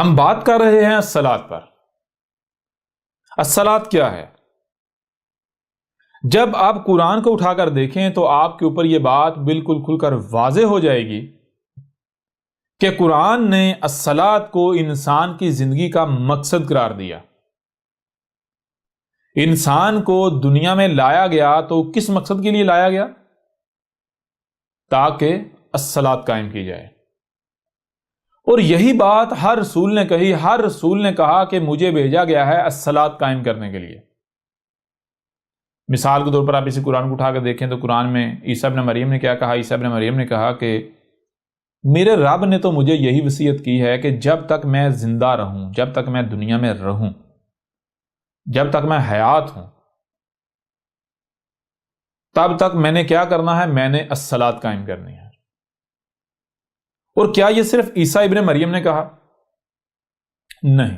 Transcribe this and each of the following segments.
ہم بات کر رہے ہیں الصلاۃ پر۔ الصلاۃ کیا ہے؟ جب آپ قرآن کو اٹھا کر دیکھیں تو آپ کے اوپر یہ بات بالکل کھل کر واضح ہو جائے گی کہ قرآن نے الصلاۃ کو انسان کی زندگی کا مقصد قرار دیا۔ انسان کو دنیا میں لایا گیا تو کس مقصد کے لیے لایا گیا؟ تاکہ الصلاۃ قائم کی جائے۔ اور یہی بات ہر رسول نے کہی، ہر رسول نے کہا کہ مجھے بھیجا گیا ہے الصلاۃ قائم کرنے کے لیے۔ مثال کے طور پر آپ اسی قرآن کو اٹھا کر دیکھیں تو قرآن میں عیسیٰ ابن مریم نے کیا کہا؟ عیسیٰ ابن مریم نے کہا کہ میرے رب نے تو مجھے یہی وصیت کی ہے کہ جب تک میں زندہ رہوں، جب تک میں دنیا میں رہوں، جب تک میں حیات ہوں، تب تک میں نے کیا کرنا ہے؟ میں نے الصلاۃ قائم کرنی ہے۔ اور کیا یہ صرف عیسیٰ ابن مریم نے کہا؟ نہیں۔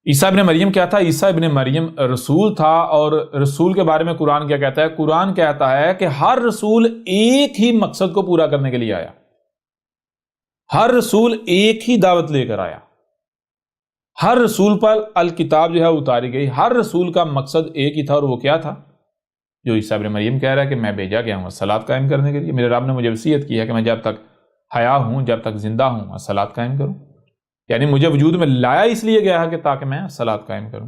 عیسیٰ ابن مریم کیا تھا؟ عیسیٰ ابن مریم رسول تھا، اور رسول کے بارے میں قرآن کیا کہتا ہے؟ قرآن کہتا ہے کہ ہر رسول ایک ہی مقصد کو پورا کرنے کے لیے آیا، ہر رسول ایک ہی دعوت لے کر آیا، ہر رسول پر الکتاب جو ہے اتاری گئی، ہر رسول کا مقصد ایک ہی تھا، اور وہ کیا تھا؟ جو عیسیٰ ابن مریم کہہ رہا ہے کہ میں بھیجا گیا ہوں الصلاۃ قائم کرنے کے لیے، میرے رب نے مجھے وصیت کی ہے کہ میں جب تک حیا ہوں، جب تک زندہ ہوں، الصلاۃ قائم کروں۔ یعنی مجھے وجود میں لایا اس لیے گیا ہے کہ تاکہ میں الصلاۃ قائم کروں۔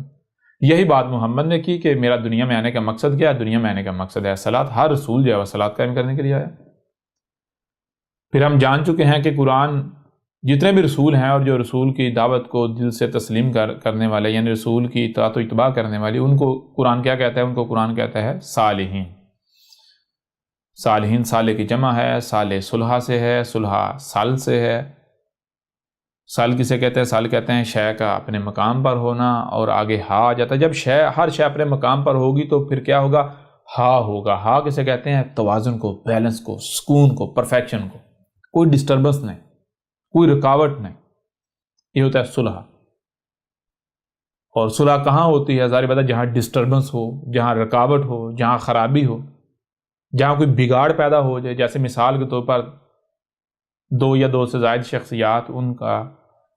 یہی بات محمد نے کی کہ میرا دنیا میں آنے کا مقصد کیا ہے؟ دنیا میں آنے کا مقصد ہے الصلاۃ۔ ہر رسول جو ہے الصلاۃ قائم کرنے کے لیے آیا۔ پھر ہم جان چکے ہیں کہ قرآن جتنے بھی رسول ہیں، اور جو رسول کی دعوت کو دل سے تسلیم کرنے والے، یعنی رسول کی اطاعت و اتباع کرنے والے، ان کو قرآن کیا کہتا ہے؟ ان کو قرآن کہتا ہے صالحین۔ صالحین صالح کی جمع ہے، صالح صلحہ سے ہے، صلحہ سال سے ہے۔ سال کسے کہتے ہیں؟ سال کہتے ہیں شے کا اپنے مقام پر ہونا، اور آگے ہا آ جاتا ہے۔ جب ہر شے اپنے مقام پر ہوگی تو پھر کیا ہوگا؟ ہا ہوگا۔ ہا کسے کہتے ہیں؟ توازن کو، بیلنس کو، سکون کو، پرفیکشن کو، کوئی ڈسٹربنس نہیں، کوئی رکاوٹ نہیں، یہ ہوتا ہے صلح۔ اور صلح کہاں ہوتی ہے؟ ظاہر بات ہے جہاں ڈسٹربنس ہو، جہاں رکاوٹ ہو، جہاں خرابی ہو، جہاں کوئی بگاڑ پیدا ہو جائے۔ جیسے مثال کے طور پر دو یا دو سے زائد شخصیات، ان کا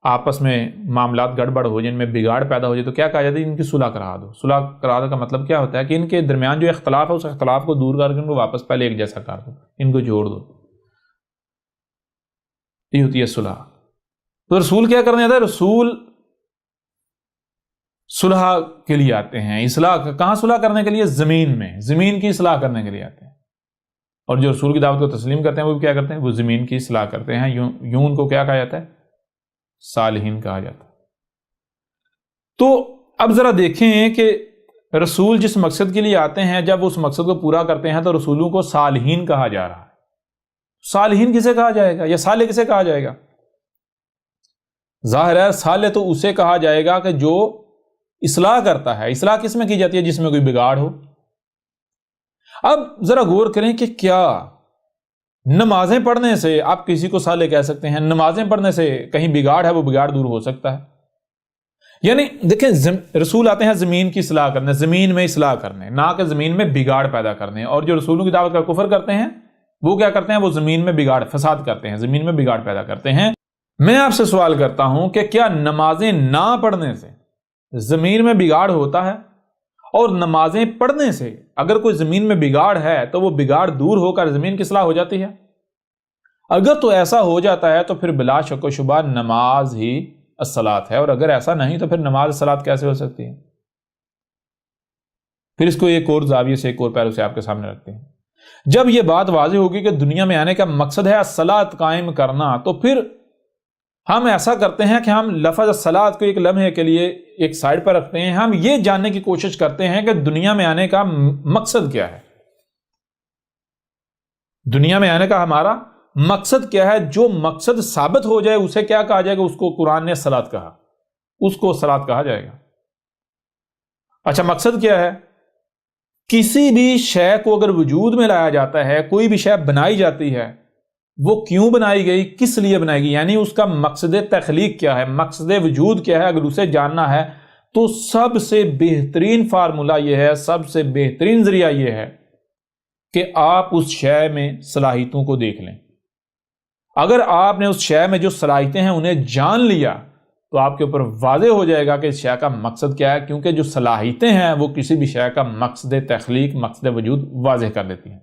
آپس میں معاملات گڑبڑ ہو جائے، ان میں بگاڑ پیدا ہو جائے، تو کیا کہا جاتا ہے؟ ان کی صلح کرا دو۔ صلح کرا دو کا مطلب کیا ہوتا ہے؟ کہ ان کے درمیان جو اختلاف ہے اس اختلاف کو دور کر کے ان کو واپس پہلے ایک جیسا کر دو، ان کو جوڑ دو۔ یہ ہوتی ہے صلح۔ تو رسول کیا کرنے آتا ہے؟ رسول صلح کے لیے آتے ہیں۔ اصلاح کہاں صلح کرنے کے لیے؟ زمین میں، زمین کی اصلاح کرنے کے لیے آتے ہیں۔ اور جو رسول کی دعوت کو تسلیم کرتے ہیں وہ کیا کرتے ہیں؟ وہ زمین کی اصلاح کرتے ہیں۔ یوں ان کو کیا کہا جاتا ہے؟ صالحین کہا جاتا ہے۔ تو اب ذرا دیکھیں کہ رسول جس مقصد کے لیے آتے ہیں، جب اس مقصد کو پورا کرتے ہیں تو رسولوں کو صالحین کہا جا رہا ہے۔ صالحین کسے کہا جائے گا، یا صالح کسے کہا جائے گا؟ ظاہر ہے صالح تو اسے کہا جائے گا کہ جو اصلاح کرتا ہے۔ اصلاح کس میں کی جاتی ہے؟ جس میں کوئی بگاڑ ہو۔ اب ذرا غور کریں کہ کیا نمازیں پڑھنے سے آپ کسی کو صالح کہہ سکتے ہیں؟ نمازیں پڑھنے سے کہیں بگاڑ ہے، وہ بگاڑ دور ہو سکتا ہے؟ یعنی دیکھیں، رسول آتے ہیں زمین کی اصلاح کرنے، زمین میں اصلاح کرنے، نہ کہ زمین میں بگاڑ پیدا کرنے۔ اور جو رسولوں کی دعوت کا کفر کرتے ہیں وہ کیا کرتے ہیں؟ وہ زمین میں بگاڑ، فساد کرتے ہیں، زمین میں بگاڑ پیدا کرتے ہیں۔ میں آپ سے سوال کرتا ہوں کہ کیا نمازیں نہ پڑھنے سے زمین میں بگاڑ ہوتا ہے؟ اور نمازیں پڑھنے سے اگر کوئی زمین میں بگاڑ ہے تو وہ بگاڑ دور ہو کر زمین کی اصلاح ہو جاتی ہے؟ اگر تو ایسا ہو جاتا ہے تو پھر بلا شک و شبہ نماز ہی الصلاۃ ہے، اور اگر ایسا نہیں تو پھر نماز الصلاۃ کیسے ہو سکتی ہے؟ پھر اس کو ایک اور زاویے سے، ایک اور پہلو سے آپ کے سامنے رکھتے ہیں۔ جب یہ بات واضح ہوگی کہ دنیا میں آنے کا مقصد ہے الصلاۃ قائم کرنا، تو پھر ہم ایسا کرتے ہیں کہ ہم لفظ الصلاۃ کو ایک لمحے کے لیے ایک سائڈ پر رکھتے ہیں۔ ہم یہ جاننے کی کوشش کرتے ہیں کہ دنیا میں آنے کا مقصد کیا ہے، دنیا میں آنے کا ہمارا مقصد کیا ہے۔ جو مقصد ثابت ہو جائے اسے کیا کہا جائے گا؟ اس کو قرآن نے الصلاۃ کہا، اس کو الصلاۃ کہا جائے گا۔ اچھا، مقصد کیا ہے؟ کسی بھی شے کو اگر وجود میں لایا جاتا ہے، کوئی بھی شے بنائی جاتی ہے، وہ کیوں بنائی گئی، کس لیے بنائی گئی، یعنی اس کا مقصد تخلیق کیا ہے، مقصد وجود کیا ہے، اگر اسے جاننا ہے تو سب سے بہترین فارمولہ یہ ہے، سب سے بہترین ذریعہ یہ ہے کہ آپ اس شے میں صلاحیتوں کو دیکھ لیں، اگر آپ نے اس شے میں جو صلاحیتیں ہیں انہیں جان لیا تو آپ کے اوپر واضح ہو جائے گا کہ اس شے کا مقصد کیا ہے، کیونکہ جو صلاحیتیں ہیں وہ کسی بھی شے کا مقصد تخلیق، مقصد وجود واضح کر دیتی ہیں۔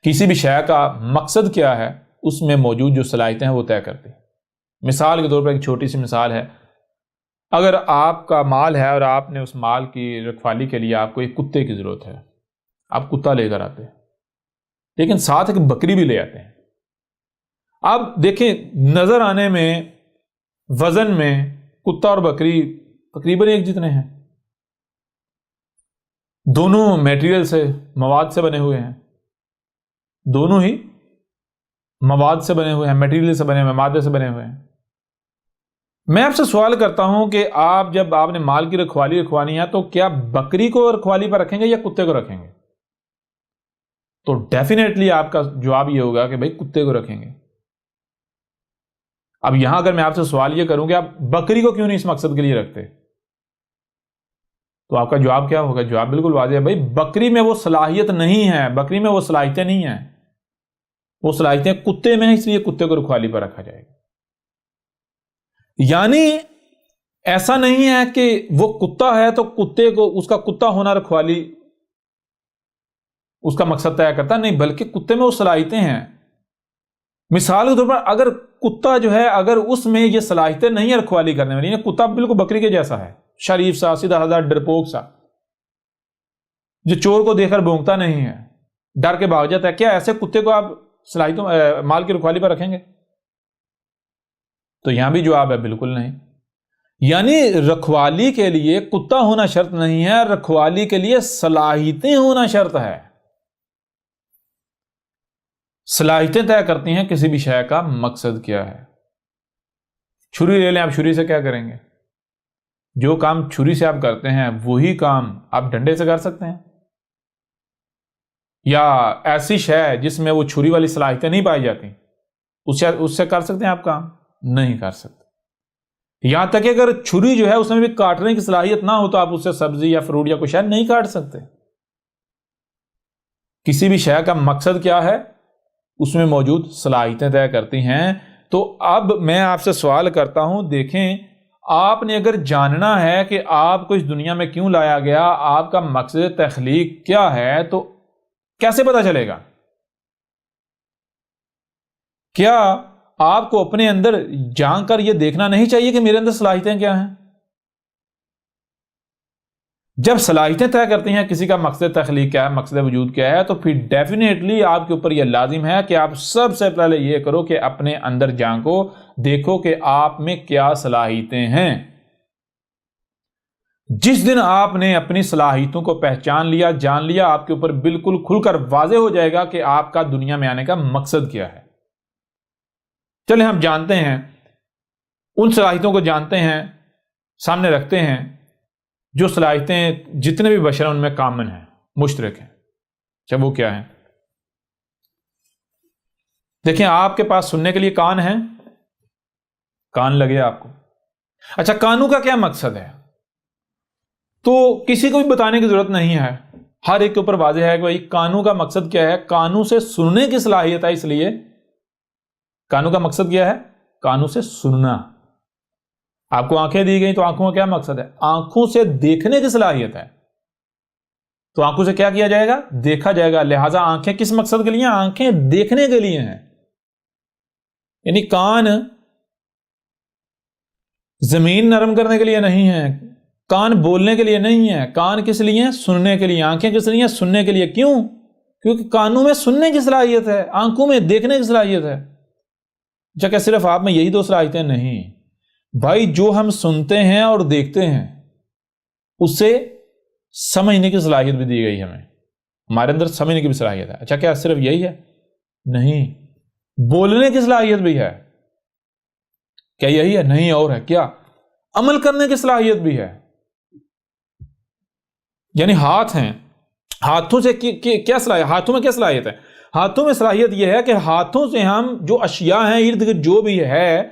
کسی بھی شے کا مقصد کیا ہے اس میں موجود جو صلاحیتیں ہیں وہ طے کرتی ہیں۔ مثال کے طور پر ایک چھوٹی سی مثال ہے، اگر آپ کا مال ہے اور آپ نے اس مال کی رکھوالی کے لیے آپ کو ایک کتے کی ضرورت ہے، آپ کتا لے کر آتے ہیں، لیکن ساتھ ایک بکری بھی لے آتے ہیں۔ آپ دیکھیں نظر آنے میں، وزن میں کتا اور بکری تقریباً ایک جتنے ہیں، دونوں میٹیریل سے، مواد سے بنے ہوئے ہیں، دونوں ہی مواد سے بنے ہوئے ہیں، میٹیریل سے بنے ہوئے ہیں، مادے سے بنے ہوئے ہیں۔ میں آپ سے سوال کرتا ہوں کہ جب آپ نے مال کی رکھوالی رکھوانی ہے تو کیا بکری کو رکھوالی پر رکھیں گے یا کتے کو رکھیں گے؟ تو ڈیفینیٹلی آپ کا جواب یہ ہوگا کہ بھائی کتے کو رکھیں گے۔ اب یہاں اگر میں آپ سے سوال یہ کروں کہ آپ بکری کو کیوں نہیں اس مقصد کے لیے رکھتے، تو آپ کا جواب کیا ہوگا؟ جواب بالکل واضح ہے، بھائی بکری میں وہ صلاحیت نہیں ہے، بکری میں وہ صلاحیتیں نہیں ہیں، وہ صلاحیتیں کتے میں ہیں، اس لیے کتے کو رکھوالی پر رکھا جائے گا۔ یعنی ایسا نہیں ہے کہ وہ کتا ہے تو کتے کو، اس کا کتا ہونا رکھوالی اس کا مقصد طے کرتا نہیں، بلکہ کتے میں وہ صلاحیتیں ہیں۔ مثال کے طور پر اگر کتا جو ہے، اگر اس میں یہ صلاحیتیں نہیں ہے رکھوالی کرنے والی، کتا بالکل بکری کے جیسا ہے، شریف سا، سیدھا سادہ، ڈرپوک سا، جو چور کو دیکھ کر بھونکتا نہیں ہے، ڈر کے بھاگ جاتا ہے، کیا ایسے کتے کو آپ صلاحیتوں مال کی رکھوالی پر رکھیں گے؟ تو یہاں بھی جواب ہے بالکل نہیں۔ یعنی رکھوالی کے لیے کتا ہونا شرط نہیں ہے، رکھوالی کے لیے صلاحیتیں ہونا شرط ہے۔ صلاحیتیں طے کرتی ہیں کسی بھی شے کا مقصد کیا ہے۔ چھری لے لیں، آپ چھری سے کیا کریں گے؟ جو کام چھری سے آپ کرتے ہیں وہی کام آپ ڈنڈے سے کر سکتے ہیں؟ یا ایسی شے جس میں وہ چھری والی صلاحیتیں نہیں پائی جاتی، اس سے کر سکتے ہیں آپ کام؟ نہیں کر سکتے۔ یہاں تک کہ اگر چھری جو ہے اس میں بھی کاٹنے کی صلاحیت نہ ہو تو آپ اس سے سبزی یا فروٹ یا کچھ نہیں کاٹ سکتے۔ کسی بھی شے کا مقصد کیا ہے اس میں موجود صلاحیتیں طے کرتی ہیں۔ تو اب میں آپ سے سوال کرتا ہوں، دیکھیں آپ نے اگر جاننا ہے کہ آپ کو اس دنیا میں کیوں لایا گیا، آپ کا مقصد تخلیق کیا ہے، تو کیسے پتا چلے گا؟ کیا آپ کو اپنے اندر جان کر یہ دیکھنا نہیں چاہیے کہ میرے اندر صلاحیتیں کیا ہیں؟ جب صلاحیتیں طے کرتی ہیں کسی کا مقصد تخلیق کیا ہے، مقصد وجود کیا ہے، تو پھر ڈیفینیٹلی آپ کے اوپر یہ لازم ہے کہ آپ سب سے پہلے یہ کرو کہ اپنے اندر جان کو دیکھو کہ آپ میں کیا صلاحیتیں ہیں۔ جس دن آپ نے اپنی صلاحیتوں کو پہچان لیا، جان لیا، آپ کے اوپر بالکل کھل کر واضح ہو جائے گا کہ آپ کا دنیا میں آنے کا مقصد کیا ہے۔ چلیں ہم جانتے ہیں، ان صلاحیتوں کو جانتے ہیں، سامنے رکھتے ہیں جو صلاحیتیں جتنے بھی بشر ہیں ان میں کامن ہیں، مشترک ہیں۔ اچھا وہ کیا ہیں؟ دیکھیں آپ کے پاس سننے کے لیے کان ہیں، کان لگے آپ کو۔ اچھا کانوں کا کیا مقصد ہے؟ تو کسی کو بھی بتانے کی ضرورت نہیں ہے، ہر ایک کے اوپر واضح ہے کہ بھائی کانوں کا مقصد کیا ہے۔ کانوں سے سننے کی صلاحیت ہے، اس لیے کانوں کا مقصد کیا ہے؟ کانوں سے سننا۔ آپ کو آنکھیں دی گئی تو آنکھوں کا کیا مقصد ہے؟ آنکھوں سے دیکھنے کی صلاحیت ہے، تو آنکھوں سے کیا کیا جائے گا؟ دیکھا جائے گا۔ لہذا آنکھیں کس مقصد کے لیے؟ آنکھیں دیکھنے کے لیے ہیں۔ یعنی کان زمین نرم کرنے کے لیے نہیں ہے، کان بولنے کے لیے نہیں ہے، کان کس لیے؟ سننے کے لیے۔ آنکھیں کس لیے؟ سننے کے لیے۔ کیوں؟ کیونکہ کانوں میں سننے کی صلاحیت ہے، آنکھوں میں دیکھنے کی صلاحیت ہے۔ اچھا کیا صرف آپ میں یہی دو صلاحیتیں؟ نہیں بھائی، جو ہم سنتے ہیں اور دیکھتے ہیں اس سے سمجھنے کی صلاحیت بھی دی گئی ہمیں، ہمارے اندر سمجھنے کی بھی صلاحیت ہے۔ اچھا کیا صرف یہی ہے؟ نہیں، بولنے کی صلاحیت بھی ہے۔ کیا یہی ہے؟ نہیں، اور ہے کیا؟ عمل کرنے کی صلاحیت بھی ہے۔ یعنی ہاتھ ہیں، ہاتھوں سے کیا صلاحیت؟ ہاتھوں میں کیا صلاحیت ہے؟ ہاتھوں میں صلاحیت یہ ہے کہ ہاتھوں سے ہم جو اشیاء ہیں ارد گرد جو بھی ہے،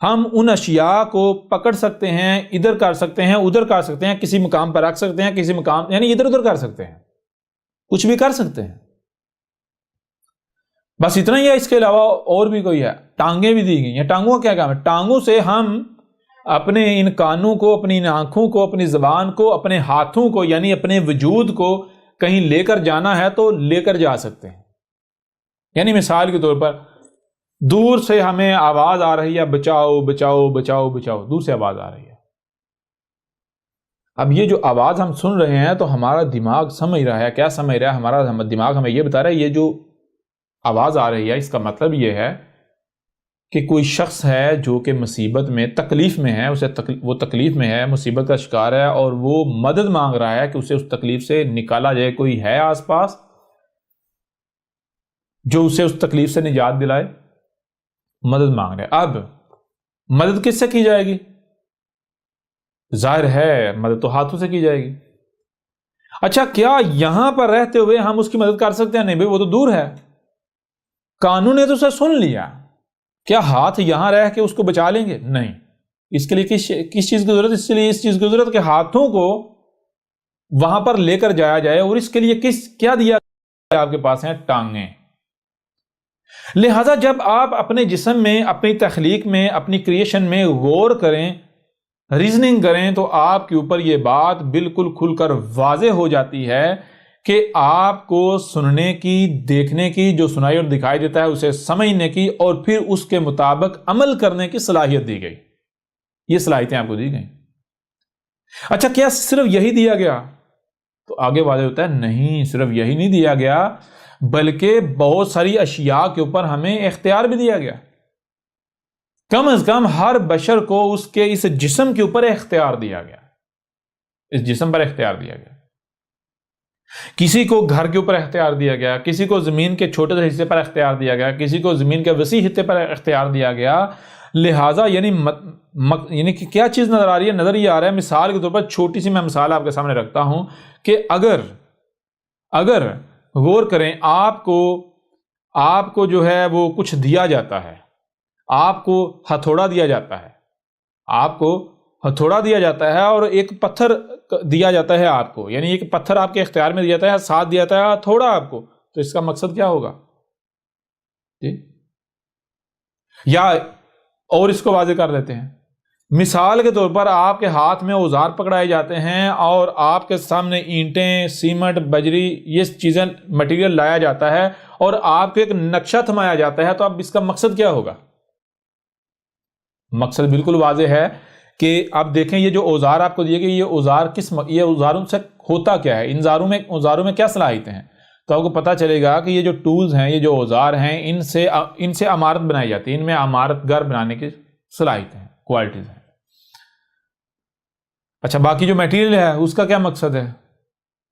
ہم ان اشیاء کو پکڑ سکتے ہیں، ادھر کر سکتے ہیں، ادھر کر سکتے ہیں، کسی مقام پر رکھ سکتے ہیں، کسی مقام یعنی ادھر ادھر کر سکتے ہیں، کچھ بھی کر سکتے ہیں۔ بس اتنا ہی ہے، اس کے علاوہ اور بھی کوئی ہے؟ ٹانگیں بھی دی گئی ہیں۔ ٹانگوں کا کیا کام ہے؟ ٹانگوں سے ہم اپنے ان کانوں کو، اپنی ان آنکھوں کو، اپنی زبان کو، اپنے ہاتھوں کو، یعنی اپنے وجود کو کہیں لے کر جانا ہے تو لے کر جا سکتے ہیں۔ یعنی مثال کے طور پر دور سے ہمیں آواز آ رہی ہے، بچاؤ بچاؤ بچاؤ بچاؤ، دور سے آواز آ رہی ہے۔ اب یہ جو آواز ہم سن رہے ہیں تو ہمارا دماغ سمجھ رہا ہے، کیا سمجھ رہا ہے؟ ہمارا دماغ ہمیں یہ بتا رہا ہے یہ جو آواز آ رہی ہے اس کا مطلب یہ ہے کہ کوئی شخص ہے جو کہ مصیبت میں، تکلیف میں ہے، وہ تکلیف میں ہے، مصیبت کا شکار ہے، اور وہ مدد مانگ رہا ہے کہ اسے اس تکلیف سے نکالا جائے۔ کوئی ہے آس پاس جو اسے اس تکلیف سے نجات دلائے؟ مدد مانگ رہے۔ اب مدد کس سے کی جائے گی؟ ظاہر ہے مدد تو ہاتھوں سے کی جائے گی۔ اچھا، کیا یہاں پر رہتے ہوئے ہم اس کی مدد کر سکتے ہیں؟ نہیں بھائی، وہ تو دور ہے، قانون نے تو اسے سن لیا۔ کیا ہاتھ یہاں رہ کے اس کو بچا لیں گے؟ نہیں۔ اس کے لیے کس چیز کی ضرورت؟ اس کے لیے اس چیز کی ضرورت کہ ہاتھوں کو وہاں پر لے کر جایا جائے، اور اس کے لیے کیا دیا آپ کے پاس ہیں؟ ٹانگیں۔ لہذا جب آپ اپنے جسم میں، اپنی تخلیق میں، اپنی کریشن میں غور کریں، ریزننگ کریں، تو آپ کے اوپر یہ بات بالکل کھل کر واضح ہو جاتی ہے کہ آپ کو سننے کی، دیکھنے کی، جو سنائی اور دکھائی دیتا ہے اسے سمجھنے کی، اور پھر اس کے مطابق عمل کرنے کی صلاحیت دی گئی۔ یہ صلاحیتیں آپ کو دی گئی۔ اچھا، کیا صرف یہی دیا گیا؟ تو آگے واضح ہوتا ہے نہیں، صرف یہی نہیں دیا گیا، بلکہ بہت ساری اشیاء کے اوپر ہمیں اختیار بھی دیا گیا۔ کم از کم ہر بشر کو اس کے اس جسم کے اوپر اختیار دیا گیا، اس جسم پر اختیار دیا گیا۔ کسی کو گھر کے اوپر اختیار دیا گیا، کسی کو زمین کے چھوٹے سے حصے پر اختیار دیا گیا، کسی کو زمین کے وسیع حصے پر اختیار دیا گیا۔ لہٰذا یعنی کہ کیا چیز نظر آ رہی ہے؟ نظر یہ آ رہا ہے، مثال کے طور پر چھوٹی سی میں مثال آپ کے سامنے رکھتا ہوں کہ اگر غور کریں، آپ کو جو ہے وہ کچھ دیا جاتا ہے، آپ کو ہتھوڑا دیا جاتا ہے، آپ کو ہتھوڑا دیا جاتا ہے، اور ایک پتھر دیا جاتا ہے آپ کو، یعنی ایک پتھر آپ کے اختیار میں دیا جاتا ہے، ساتھ دیا جاتا ہے ہتھوڑا آپ کو، تو اس کا مقصد کیا ہوگا؟ جی، یا اور اس کو واضح کر دیتے ہیں۔ مثال کے طور پر آپ کے ہاتھ میں اوزار پکڑائے جاتے ہیں، اور آپ کے سامنے اینٹیں، سیمنٹ، بجری، یہ چیزیں، مٹیریل لایا جاتا ہے، اور آپ کو ایک نقشہ تھمایا جاتا ہے، تو اب اس کا مقصد کیا ہوگا؟ مقصد بالکل واضح ہے کہ آپ دیکھیں یہ جو اوزار آپ کو دیے گئے، یہ اوزاروں سے ہوتا کیا ہے، ان اوزاروں میں کیا صلاحیتیں ہیں؟ تو آپ کو پتا چلے گا کہ یہ جو ٹولز ہیں، یہ جو اوزار ہیں، ان سے عمارت بنائی جاتی ہے، ان میں عمارت گھر بنانے کی صلاحیتیں ہیں، کوالٹیز ہیں۔ اچھا، باقی جو میٹیریل ہے اس کا کیا مقصد ہے؟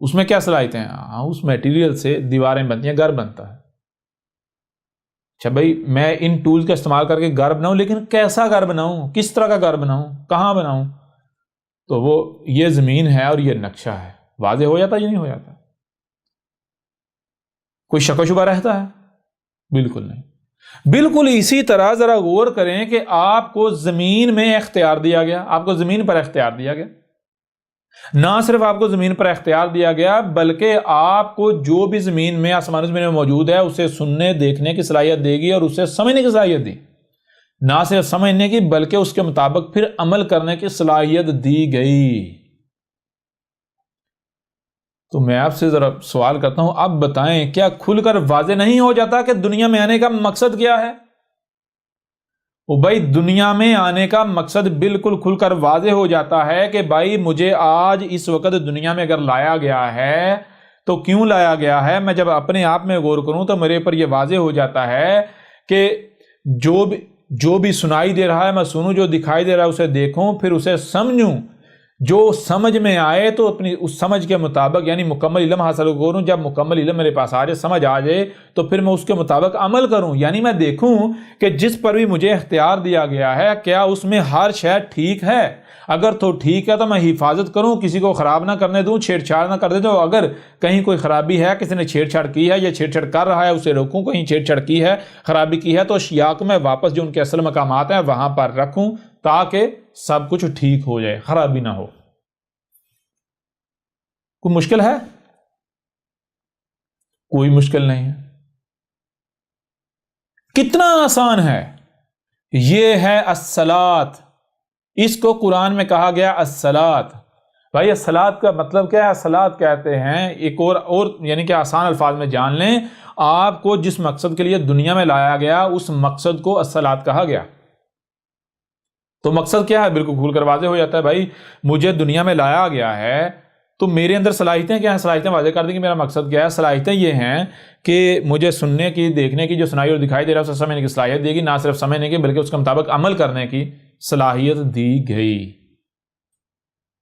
اس میں کیا صلاحیتیں ہیں؟ اس میٹیریل سے دیواریں بنتی ہیں، گھر بنتا ہے۔ اچھا بھائی، میں ان ٹولز کا استعمال کر کے گھر بناؤں، لیکن کیسا گھر بناؤں، کس طرح کا گھر بناؤں، کہاں بناؤں؟ تو وہ یہ زمین ہے اور یہ نقشہ ہے، واضح ہو جاتا یا نہیں ہو جاتا؟ کوئی شک و شبہ رہتا ہے؟ بالکل نہیں۔ بالکل اسی طرح ذرا غور کریں کہ آپ کو زمین میں اختیار دیا گیا، آپ کو زمین پر اختیار دیا گیا۔ نہ صرف آپ کو زمین پر اختیار دیا گیا، بلکہ آپ کو جو بھی زمین میں، آسمان زمین میں موجود ہے، اسے سننے، دیکھنے کی صلاحیت دے گی، اور اسے سمجھنے کی صلاحیت دی۔ نہ صرف سمجھنے کی، بلکہ اس کے مطابق پھر عمل کرنے کی صلاحیت دی گئی۔ تو میں آپ سے ذرا سوال کرتا ہوں، اب بتائیں کیا کھل کر واضح نہیں ہو جاتا کہ دنیا میں آنے کا مقصد کیا ہے؟ بھائی، دنیا میں آنے کا مقصد بالکل کھل کر واضح ہو جاتا ہے کہ بھائی مجھے آج اس وقت دنیا میں اگر لایا گیا ہے تو کیوں لایا گیا ہے؟ میں جب اپنے آپ میں غور کروں تو میرے پر یہ واضح ہو جاتا ہے کہ جو بھی سنائی دے رہا ہے میں سنوں، جو دکھائی دے رہا ہے اسے دیکھوں، پھر اسے سمجھوں، جو سمجھ میں آئے تو اپنی اس سمجھ کے مطابق، یعنی مکمل علم حاصل کروں۔ جب مکمل علم میرے پاس آ جائے، سمجھ آ جائے، تو پھر میں اس کے مطابق عمل کروں، یعنی میں دیکھوں کہ جس پر بھی مجھے اختیار دیا گیا ہے کیا اس میں ہر شے ٹھیک ہے۔ اگر تو ٹھیک ہے تو میں حفاظت کروں، کسی کو خراب نہ کرنے دوں، چھیڑ چھاڑ نہ کر دوں۔ اگر کہیں کوئی خرابی ہے، کسی نے چھیڑ چھاڑ کی ہے یا چھیڑ چھاڑ کر رہا ہے، اسے روکوں، کہیں چھیڑ چھاڑ کی ہے، خرابی کی ہے، تو اشیاء کو میں واپس جو ان کے اصل مقامات ہیں وہاں پر رکھوں، تاکہ سب کچھ ٹھیک ہو جائے، خرابی نہ ہو۔ کوئی مشکل ہے؟ کوئی مشکل نہیں ہے۔ کتنا آسان ہے. یہ ہے الصلاۃ، اس کو قرآن میں کہا گیا الصلاۃ. بھائی الصلاۃ کا مطلب کیا ہے؟ الصلاۃ کہتے ہیں ایک اور یعنی کہ آسان الفاظ میں جان لیں، آپ کو جس مقصد کے لیے دنیا میں لایا گیا اس مقصد کو الصلاۃ کہا گیا. تو مقصد کیا ہے؟ بالکل کھول کر واضح ہو جاتا ہے. بھائی مجھے دنیا میں لایا گیا ہے تو میرے اندر صلاحیتیں کیا ہیں؟ صلاحیتیں واضح کر دیں کہ میرا مقصد کیا ہے. صلاحیتیں یہ ہیں کہ مجھے سننے کی، دیکھنے کی، جو سنائی اور دکھائی دے رہا ہے اسے سمجھنے کی صلاحیت دے گی، نہ صرف سمجھنے کی بلکہ اس کے مطابق عمل کرنے کی صلاحیت دی گئی.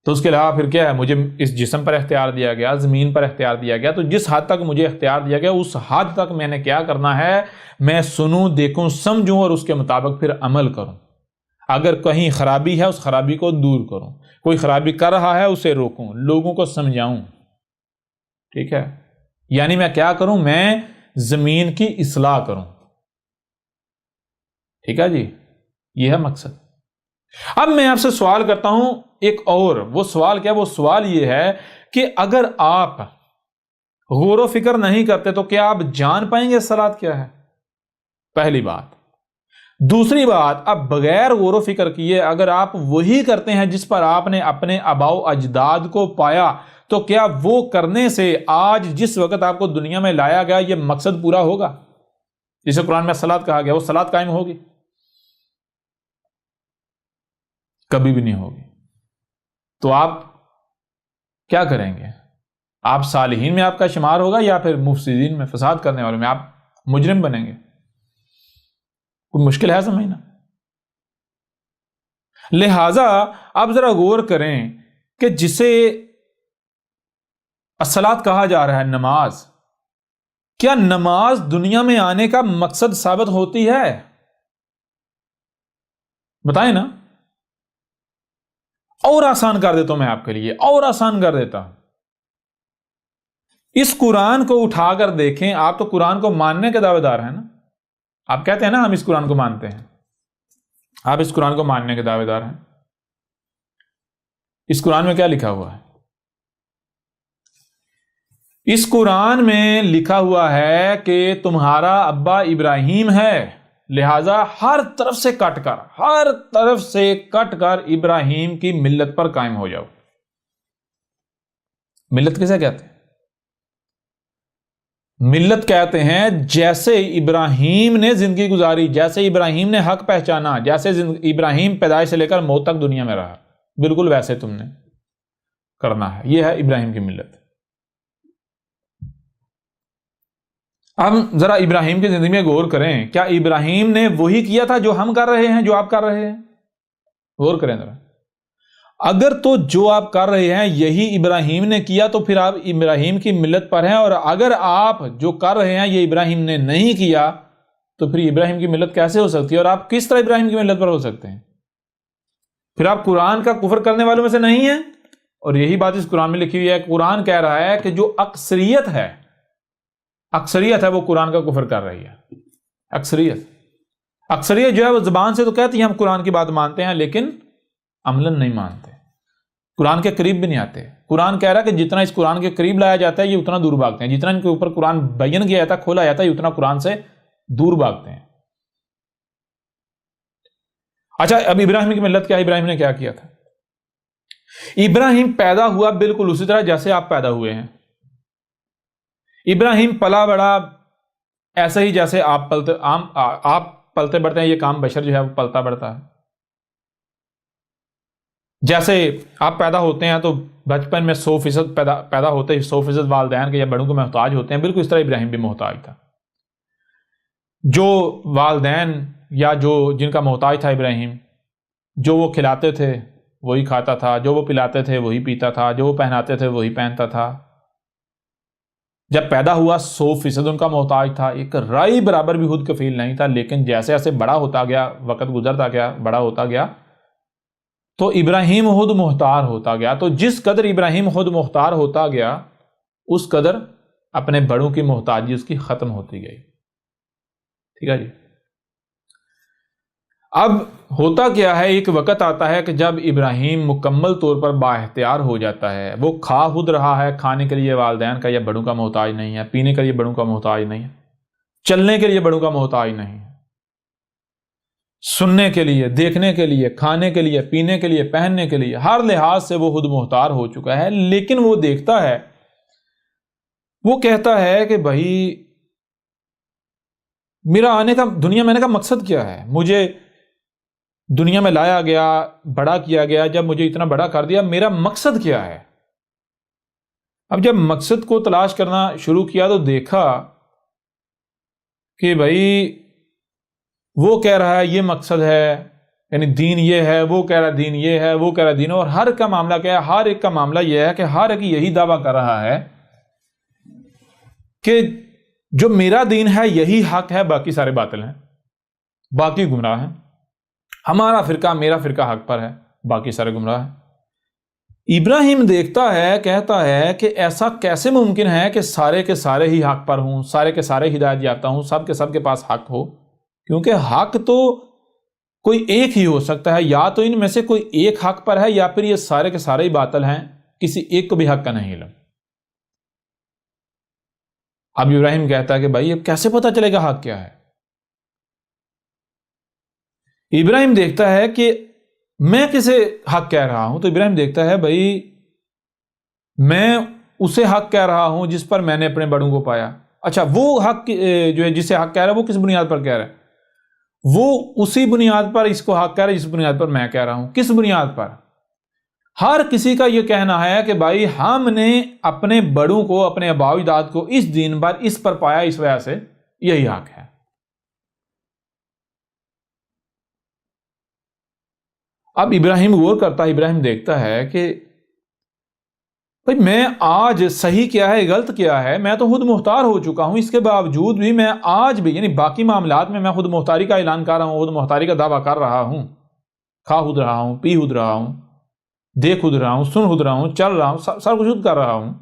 تو اس کے علاوہ پھر کیا ہے؟ مجھے اس جسم پر اختیار دیا گیا، زمین پر اختیار دیا گیا. تو جس حد تک مجھے اختیار دیا گیا اس حد تک میں نے کیا کرنا ہے؟ میں سنوں، دیکھوں، سمجھوں اور اس کے مطابق پھر عمل کروں. اگر کہیں خرابی ہے اس خرابی کو دور کروں، کوئی خرابی کر رہا ہے اسے روکوں، لوگوں کو سمجھاؤں. ٹھیک ہے؟ یعنی میں کیا کروں؟ میں زمین کی اصلاح کروں. ٹھیک ہے جی، یہ ہے مقصد. اب میں آپ سے سوال کرتا ہوں ایک اور. وہ سوال کیا؟ وہ سوال یہ ہے کہ اگر آپ غور و فکر نہیں کرتے تو کیا آپ جان پائیں گے صلاۃ کیا ہے؟ پہلی بات. دوسری بات، اب بغیر غور و فکر کیے اگر آپ وہی کرتے ہیں جس پر آپ نے اپنے آباء و اجداد کو پایا تو کیا وہ کرنے سے آج جس وقت آپ کو دنیا میں لایا گیا یہ مقصد پورا ہوگا جسے قرآن میں صلاۃ کہا گیا؟ وہ صلاۃ قائم ہوگی؟ کبھی بھی نہیں ہوگی. تو آپ کیا کریں گے؟ آپ صالحین میں آپ کا شمار ہوگا یا پھر مفسدین میں، فساد کرنے والوں میں؟ آپ مجرم بنیں گے. کوئی مشکل ہے سمجھنا؟ لہذا آپ ذرا غور کریں کہ جسے الصلاۃ کہا جا رہا ہے، نماز، کیا نماز دنیا میں آنے کا مقصد ثابت ہوتی ہے؟ بتائیں نا. اور آسان کر دیتا ہوں میں آپ کے لیے، اور آسان کر دیتا ہوں. اس قرآن کو اٹھا کر دیکھیں. آپ تو قرآن کو ماننے کے دعوے دار ہیں نا. آپ کہتے ہیں نا ہم اس قرآن کو مانتے ہیں. آپ اس قرآن کو ماننے کے دعوے دار ہیں. اس قرآن میں کیا لکھا ہوا ہے؟ اس قرآن میں لکھا ہوا ہے کہ تمہارا ابا ابراہیم ہے، لہذا ہر طرف سے کٹ کر ابراہیم کی ملت پر قائم ہو جاؤ. ملت کسے کہتے ہیں؟ ملت کہتے ہیں جیسے ابراہیم نے زندگی گزاری، جیسے ابراہیم نے حق پہچانا، جیسے ابراہیم پیدائش سے لے کر موت تک دنیا میں رہا، بالکل ویسے تم نے کرنا ہے. یہ ہے ابراہیم کی ملت. اب ذرا ابراہیم کی زندگی میں غور کریں. کیا ابراہیم نے وہی کیا تھا جو ہم کر رہے ہیں، جو آپ کر رہے ہیں؟ غور کریں ذرا. اگر تو جو آپ کر رہے ہیں یہی ابراہیم نے کیا تو پھر آپ ابراہیم کی ملت پر ہیں، اور اگر آپ جو کر رہے ہیں یہ ابراہیم نے نہیں کیا تو پھر ابراہیم کی ملت کیسے ہو سکتی ہے؟ اور آپ کس طرح ابراہیم کی ملت پر ہو سکتے ہیں؟ پھر آپ قرآن کا کفر کرنے والوں میں سے نہیں ہیں. اور یہی بات اس قرآن میں لکھی ہوئی ہے. قرآن کہہ رہا ہے کہ جو اکثریت ہے وہ قرآن کا کفر کر رہی ہے. اکثریت جو ہے وہ زبان سے تو کہتی ہے ہم قرآن کی بات مانتے ہیں لیکن عملاً نہیں مانتے، قرآن کے قریب بھی نہیں آتے. قرآن کہہ رہا ہے کہ جتنا اس قرآن کے قریب لایا جاتا ہے یہ اتنا دور بھاگتے ہیں، جتنا ان کے اوپر قرآن بیان کیا جاتا ہے، کھولا جاتا ہے، یہ اتنا قرآن سے دور بھاگتے ہیں. اچھا، اب ابراہیم کی ملت کیا؟ ابراہیم نے کیا کیا تھا؟ ابراہیم پیدا ہوا بالکل اسی طرح جیسے آپ پیدا ہوئے ہیں. ابراہیم پلا بڑا ایسے ہی جیسے آپ پلتے بڑھتے ہیں. یہ کام بشر جو ہے وہ پلتا بڑھتا ہے. جیسے آپ پیدا ہوتے ہیں تو بچپن میں 100% پیدا ہوتے ہی 100% والدین کے یا بڑوں کو محتاج ہوتے ہیں، بالکل اس طرح ابراہیم بھی محتاج تھا. جو والدین یا جن کا محتاج تھا ابراہیم، جو وہ کھلاتے تھے وہی کھاتا تھا، جو وہ پلاتے تھے وہی پیتا تھا، جو وہ پہناتے تھے وہی پہنتا تھا. جب پیدا ہوا 100% ان کا محتاج تھا، ایک رائی برابر بھی خود کفیل نہیں تھا. لیکن جیسے جیسے بڑا ہوتا گیا، وقت گزرتا گیا، بڑا ہوتا گیا تو ابراہیم خود مختار ہوتا گیا. تو جس قدر ابراہیم خود مختار ہوتا گیا اس قدر اپنے بڑوں کی محتاجی اس کی ختم ہوتی گئی. ٹھیک ہے جی. اب ہوتا کیا ہے، ایک وقت آتا ہے کہ جب ابراہیم مکمل طور پر بااختیار ہو جاتا ہے. وہ کھا خود رہا ہے، کھانے کے لیے والدین کا یا بڑوں کا محتاج نہیں ہے، پینے کے لیے بڑوں کا محتاج نہیں ہے، چلنے کے لیے بڑوں کا محتاج نہیں ہے. سننے کے لیے، دیکھنے کے لیے، کھانے کے لیے، پینے کے لیے، پہننے کے لیے، ہر لحاظ سے وہ خود مختار ہو چکا ہے، لیکن وہ دیکھتا ہے، وہ کہتا ہے کہ بھائی میرا آنے کا، دنیا میں آنے کا مقصد کیا ہے؟ مجھے دنیا میں لایا گیا، بڑا کیا گیا، جب مجھے اتنا بڑا کر دیا، میرا مقصد کیا ہے؟ اب جب مقصد کو تلاش کرنا شروع کیا تو دیکھا کہ بھائی وہ کہہ رہا ہے یہ مقصد ہے، یعنی دین یہ ہے، وہ کہہ رہا ہے دین یہ ہے، وہ کہہ رہا ہے دین، اور ہر کا معاملہ کیا ہے؟ ہر ایک کا معاملہ یہ ہے کہ ہر ایک یہی دعویٰ کر رہا ہے کہ جو میرا دین ہے یہی حق ہے، باقی سارے باطل ہیں، باقی گمراہ ہیں، ہمارا فرقہ، میرا فرقہ حق پر ہے، باقی سارے گمراہ ہیں۔ ابراہیم دیکھتا ہے، کہتا ہے کہ ایسا کیسے ممکن ہے کہ سارے کے سارے ہی حق پر ہوں، سارے کے سارے ہدایت یافتہ ہوں، سب کے پاس حق ہو؟ کیونکہ حق تو کوئی ایک ہی ہو سکتا ہے، یا تو ان میں سے کوئی ایک حق پر ہے، یا پھر یہ سارے کے سارے ہی باطل ہیں، کسی ایک کو بھی حق کا نہیں علم۔ اب ابراہیم کہتا ہے کہ بھائی اب کیسے پتہ چلے گا حق کیا ہے؟ ابراہیم دیکھتا ہے کہ میں کسے حق کہہ رہا ہوں، تو ابراہیم دیکھتا ہے بھائی میں اسے حق کہہ رہا ہوں جس پر میں نے اپنے بڑوں کو پایا۔ اچھا، وہ حق جو ہے جسے حق کہہ رہا ہے وہ کس بنیاد پر کہہ رہا ہے؟ وہ اسی بنیاد پر اس کو حق کہہ رہا ہے جس بنیاد پر میں کہہ رہا ہوں۔ کس بنیاد پر؟ ہر کسی کا یہ کہنا ہے کہ بھائی ہم نے اپنے بڑوں کو، اپنے آباء و اجداد کو اس دین پر، اس پر پایا، اس وجہ سے یہی حق ہے۔ اب ابراہیم غور کرتا ہے، ابراہیم دیکھتا ہے کہ بھائی میں آج صحیح کیا ہے، غلط کیا ہے، میں تو خود مختار ہو چکا ہوں، اس کے باوجود بھی میں آج بھی، یعنی باقی معاملات میں خود مختاری کا اعلان کر رہا ہوں، خود مختاری کا دعویٰ کر رہا ہوں، کھا خود رہا ہوں، پی خود رہا ہوں، دیکھ خود رہا ہوں، سن خود رہا ہوں، چل رہا ہوں، سب کچھ خود کر رہا ہوں۔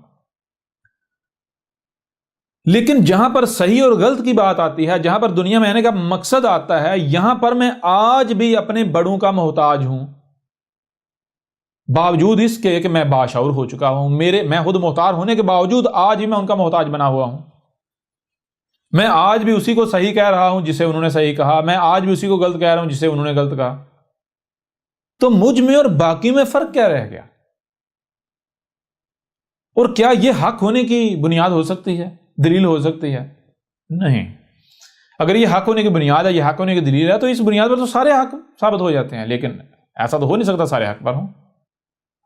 لیکن جہاں پر صحیح اور غلط کی بات آتی ہے، جہاں پر دنیا میں آنے کا مقصد آتا ہے، یہاں پر میں آج بھی اپنے بڑوں کا محتاج ہوں، باوجود اس کے کہ میں باشعور ہو چکا ہوں، میں خود مختار ہونے کے باوجود آج بھی میں ان کا محتاج بنا ہوا ہوں۔ میں آج بھی اسی کو صحیح کہہ رہا ہوں جسے انہوں نے صحیح کہا، میں آج بھی اسی کو غلط کہہ رہا ہوں جسے انہوں نے غلط کہا۔ تو مجھ میں اور باقی میں فرق کیا رہ گیا؟ اور کیا یہ حق ہونے کی بنیاد ہو سکتی ہے، دلیل ہو سکتی ہے؟ نہیں۔ اگر یہ حق ہونے کی بنیاد ہے، یہ حق ہونے کی دلیل ہے، تو اس بنیاد پر تو سارے حق ثابت ہو جاتے ہیں، لیکن ایسا تو ہو نہیں سکتا سارے حق پر ہوں،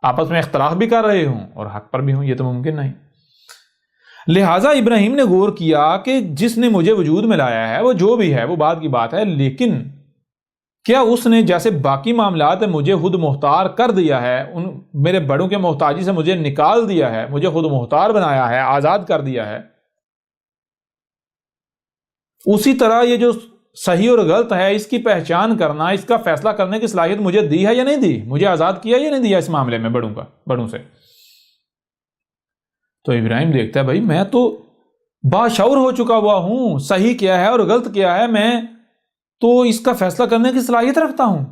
آپس میں اختلاف بھی کر رہے ہوں اور حق پر بھی ہوں، یہ تو ممکن نہیں۔ لہٰذا ابراہیم نے غور کیا کہ جس نے مجھے وجود میں لایا ہے، وہ جو بھی ہے وہ بات کی بات ہے، لیکن کیا اس نے جیسے باقی معاملات مجھے خود مختار کر دیا ہے، میرے بڑوں کے محتاجی سے مجھے نکال دیا ہے، مجھے خود مختار بنایا ہے، آزاد کر دیا ہے، اسی طرح یہ جو صحیح اور غلط ہے اس کی پہچان کرنا، اس کا فیصلہ کرنے کی صلاحیت مجھے دی ہے یا نہیں دی؟ مجھے آزاد کیا یا نہیں دیا اس معاملے میں بڑوں سے؟ تو ابراہیم دیکھتا ہے بھائی میں تو باشعور ہو چکا ہوا ہوں، صحیح کیا ہے اور غلط کیا ہے میں تو اس کا فیصلہ کرنے کی صلاحیت رکھتا ہوں۔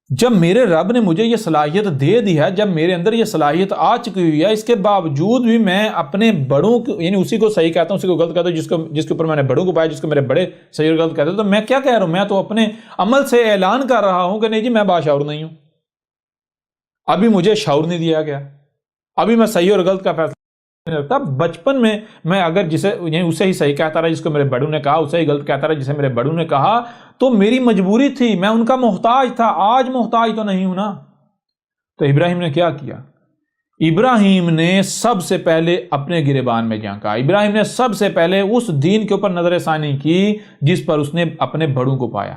جب میرے رب نے مجھے یہ صلاحیت دے دی ہے، جب میرے اندر یہ صلاحیت آ چکی ہوئی ہے، اس کے باوجود بھی میں اپنے بڑوں کو، یعنی اسی کو صحیح کہتا ہوں، اسی کو غلط کہتا ہوں، جس کے اوپر میں نے بڑوں کو پایا، جس کو میرے بڑے صحیح اور غلط کہتے ہیں، تو میں کیا کہہ رہا ہوں؟ میں تو اپنے عمل سے اعلان کر رہا ہوں کہ نہیں جی میں باشعور نہیں ہوں، ابھی مجھے شعور نہیں دیا گیا، ابھی میں صحیح اور غلط کا فیصلہ نہیں رکھتا۔ بچپن میں اگر جسے، یعنی اسے ہی صحیح کہتا رہا جس کو میرے بڑوں نے کہا، اسے ہی غلط کہتا رہا جسے میرے بڑوں نے کہا، تو میری مجبوری تھی، میں ان کا محتاج تھا، آج محتاج تو نہیں ہوں نا۔ تو ابراہیم نے کیا کیا؟ ابراہیم نے سب سے پہلے اپنے گریبان میں جھانکا، ابراہیم نے سب سے پہلے اس دین کے اوپر نظر ثانی کی جس پر اس نے اپنے بڑوں کو پایا،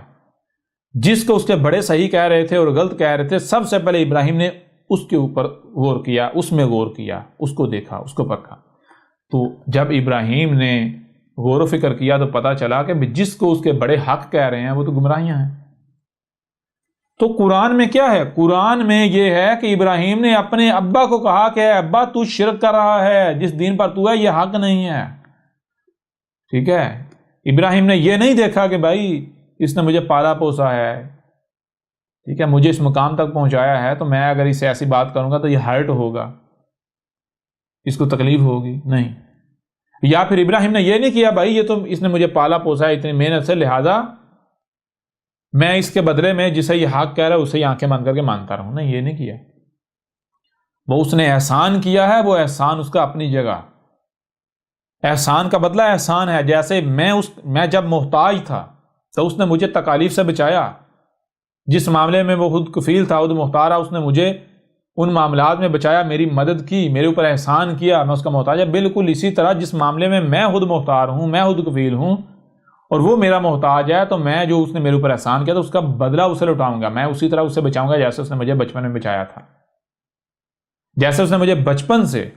جس کو اس کے بڑے صحیح کہہ رہے تھے اور غلط کہہ رہے تھے، سب سے پہلے ابراہیم نے اس کے اوپر غور کیا، اس میں غور کیا، اس کو دیکھا، اس کو پرکھا۔ تو جب ابراہیم نے غور و فکر کیا تو پتا چلا کہ جس کو اس کے بڑے حق کہہ رہے ہیں وہ تو گمراہیاں ہیں۔ تو قرآن میں کیا ہے؟ قرآن میں یہ ہے کہ ابراہیم نے اپنے ابا کو کہا کہ اے ابا تو شرک کر رہا ہے، جس دین پر تو ہے یہ حق نہیں ہے، ٹھیک ہے؟ ابراہیم نے یہ نہیں دیکھا کہ بھائی اس نے مجھے پالا پوسا ہے، ٹھیک ہے، مجھے اس مقام تک پہنچایا ہے، تو میں اگر اسے ایسی بات کروں گا تو یہ ہرٹ ہوگا، اس کو تکلیف ہوگی، نہیں۔ یا پھر ابراہیم نے یہ نہیں کیا بھائی یہ تو اس نے مجھے پالا پوسا ہے اتنی محنت سے، لہذا میں اس کے بدلے میں جسے یہ حق کہہ رہا ہے اسے ہی آنکھیں بند کر کے مانتا رہوں. نہیں، یہ نہیں کیا. وہ اس نے احسان کیا ہے، وہ احسان اس کا اپنی جگہ. احسان کا بدلہ احسان ہے. جیسے میں جب محتاج تھا تو اس نے مجھے تکالیف سے بچایا. جس معاملے میں وہ خود کفیل تھا، خود محتاج، اس نے مجھے ان معاملات میں بچایا، میری مدد کی، میرے اوپر احسان کیا، میں اس کا محتاج. بالکل اسی طرح جس معاملے میں میں خود محتاج ہوں، میں خود کفیل ہوں اور وہ میرا محتاج ہے، تو میں جو اس نے میرے اوپر احسان کیا تو اس کا بدلہ اسے لوٹاؤں گا. میں اسی طرح اسے بچاؤں گا جیسے اس نے مجھے بچپن میں بچایا تھا. جیسے اس نے مجھے بچپن سے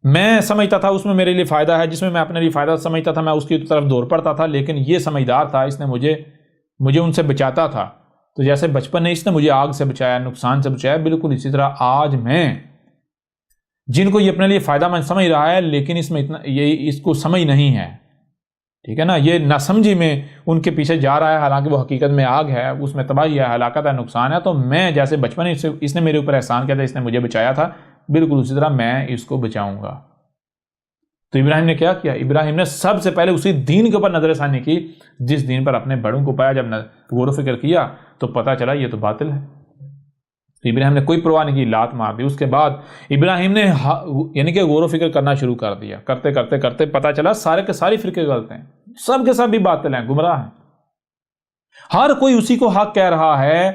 میں سمجھتا تھا اس میں میرے لیے فائدہ ہے، جس میں اپنے لیے فائدہ سمجھتا تھا میں اس کی طرف دوڑ پڑتا تھا، لیکن یہ سمجھدار تھا، اس نے مجھے ان سے بچاتا تھا. تو جیسے بچپن میں اس نے مجھے آگ سے بچایا، نقصان سے بچایا، بالکل اسی طرح آج میں جن کو یہ اپنے لیے فائدہ مند سمجھ رہا ہے لیکن اس میں اس کو سمجھ نہیں ہے، ٹھیک ہے نا، یہ ناسمجھی میں ان کے پیچھے جا رہا ہے، حالانکہ وہ حقیقت میں آگ ہے، اس میں تباہی ہے، ہلاکت ہے، نقصان ہے. تو میں جیسے بچپن اس نے میرے اوپر احسان کیا تھا، اس نے مجھے بچایا تھا، بالکل اسی طرح میں اس کو بچاؤں گا. تو ابراہیم نے کیا کیا؟ ابراہیم نے سب سے پہلے اسی دین کے اوپر نظر ثانی کی جس دین پر اپنے بڑوں کو پایا. جب غور و فکر کیا تو پتا چلا یہ تو باطل ہے. تو ابراہیم نے کوئی پرواہ نہیں کی، لات مار دی. اس کے بعد ابراہیم نے یعنی کہ غور و فکر کرنا شروع کر دیا. کرتے کرتے کرتے پتا چلا سارے کے سارے فرقے غلط ہیں، سب کے سب بھی باطل ہیں، گمراہ ہیں. ہر کوئی اسی کو حق کہہ رہا ہے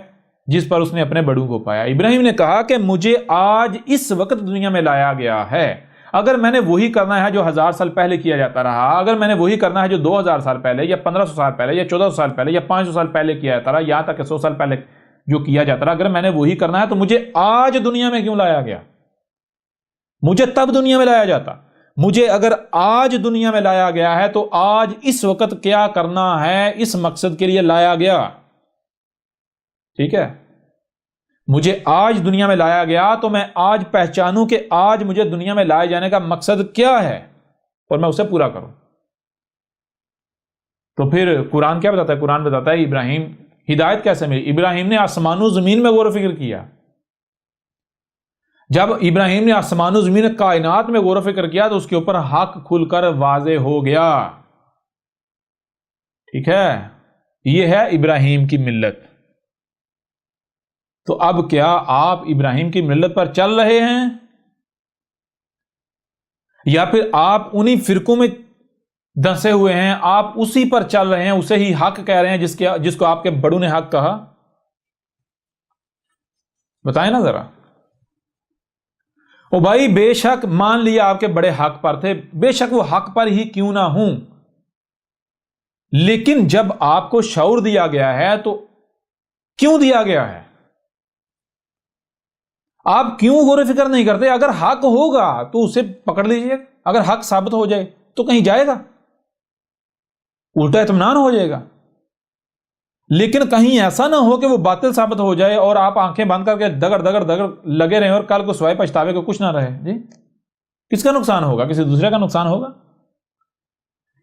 جس پر اس نے اپنے بڑوں کو پایا. ابراہیم نے کہا کہ مجھے آج اس وقت دنیا میں لایا گیا ہے، اگر میں نے وہی کرنا ہے جو 1000 سال پہلے کیا جاتا رہا، اگر میں نے وہی کرنا ہے جو 2000 سال پہلے یا 1500 سال پہلے یا 1400 سال پہلے یا 500 سال پہلے کیا جاتا رہا، یہاں تک کہ 100 سال پہلے جو کیا جاتا رہا، اگر میں نے وہی کرنا ہے تو مجھے آج دنیا میں کیوں لایا گیا؟ مجھے تب دنیا میں لایا جاتا. مجھے اگر آج دنیا میں لایا گیا ہے تو آج اس وقت کیا کرنا ہے، اس مقصد کے لیے لایا گیا. ٹھیک ہے، مجھے آج دنیا میں لایا گیا تو میں آج پہچانوں کہ آج مجھے دنیا میں لائے جانے کا مقصد کیا ہے اور میں اسے پورا کروں. تو پھر قرآن کیا بتاتا ہے؟ قرآن بتاتا ہے ابراہیم ہدایت کیسے ملی. ابراہیم نے آسمان و زمین میں غور و فکر کیا. جب ابراہیم نے آسمان و زمین کائنات میں غور و فکر کیا تو اس کے اوپر حق کھل کر واضح ہو گیا. ٹھیک ہے، یہ ہے ابراہیم کی ملت. تو اب کیا آپ ابراہیم کی ملت پر چل رہے ہیں یا پھر آپ انہی فرقوں میں دھنسے ہوئے ہیں؟ آپ اسی پر چل رہے ہیں، اسے ہی حق کہہ رہے ہیں جس کو آپ کے بڑوں نے حق کہا. بتائیں نا ذرا. او بھائی، بے شک مان لیا آپ کے بڑے حق پر تھے، بے شک وہ حق پر ہی کیوں نہ ہوں، لیکن جب آپ کو شعور دیا گیا ہے تو کیوں دیا گیا ہے؟ آپ کیوں غور و فکر نہیں کرتے؟ اگر حق ہوگا تو اسے پکڑ لیجئے، اگر حق ثابت ہو جائے تو کہیں جائے گا، الٹا اطمینان ہو جائے گا. لیکن کہیں ایسا نہ ہو کہ وہ باطل ثابت ہو جائے اور آپ آنکھیں بند کر کے دگڑ دگڑ دگڑ لگے رہیں اور کل کو سوائے پچھتاوے کو کچھ نہ رہے. جی، کس کا نقصان ہوگا؟ کسی دوسرے کا نقصان ہوگا.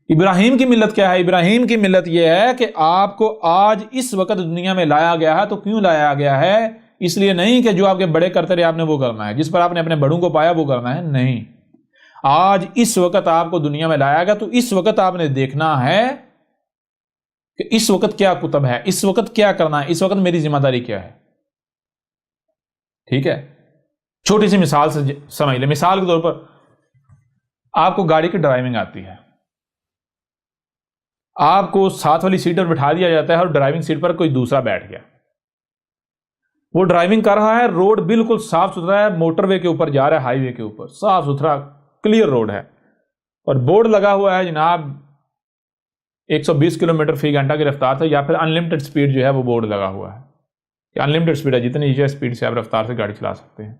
ابراہیم کی ملت کیا ہے؟ ابراہیم کی ملت یہ ہے کہ آپ کو آج اس وقت دنیا میں لایا گیا ہے. تو کیوں لایا گیا ہے؟ اس لیے نہیں کہ جو آپ کے بڑے کرتے رہے آپ نے وہ کرنا ہے، جس پر آپ نے اپنے بڑوں کو پایا وہ کرنا ہے. نہیں، آج اس وقت آپ کو دنیا میں لایا گیا تو اس وقت آپ نے دیکھنا ہے کہ اس وقت کیا کتب ہے، اس وقت کیا کرنا ہے، اس وقت میری ذمہ داری کیا ہے. ٹھیک ہے، چھوٹی سی مثال سے سمجھ لیں. مثال کے طور پر آپ کو گاڑی کی ڈرائیونگ آتی ہے، آپ کو ساتھ والی سیٹ پر بٹھا دیا جاتا ہے اور ڈرائیونگ سیٹ پر کوئی دوسرا بیٹھ گیا. وہ ڈرائیونگ کر رہا ہے، روڈ بالکل صاف ستھرا ہے، موٹر وے کے اوپر جا رہا ہے، ہائی وے کے اوپر صاف ستھرا کلیئر روڈ ہے، اور بورڈ لگا ہوا ہے جناب 120 کلومیٹر فی گھنٹہ کی رفتار سے، یا پھر انلمیٹڈ سپیڈ جو ہے وہ بورڈ لگا ہوا ہے کہ انلمیٹڈ سپیڈ ہے، جتنی نیچے سپیڈ سے آپ رفتار سے گاڑی چلا سکتے ہیں.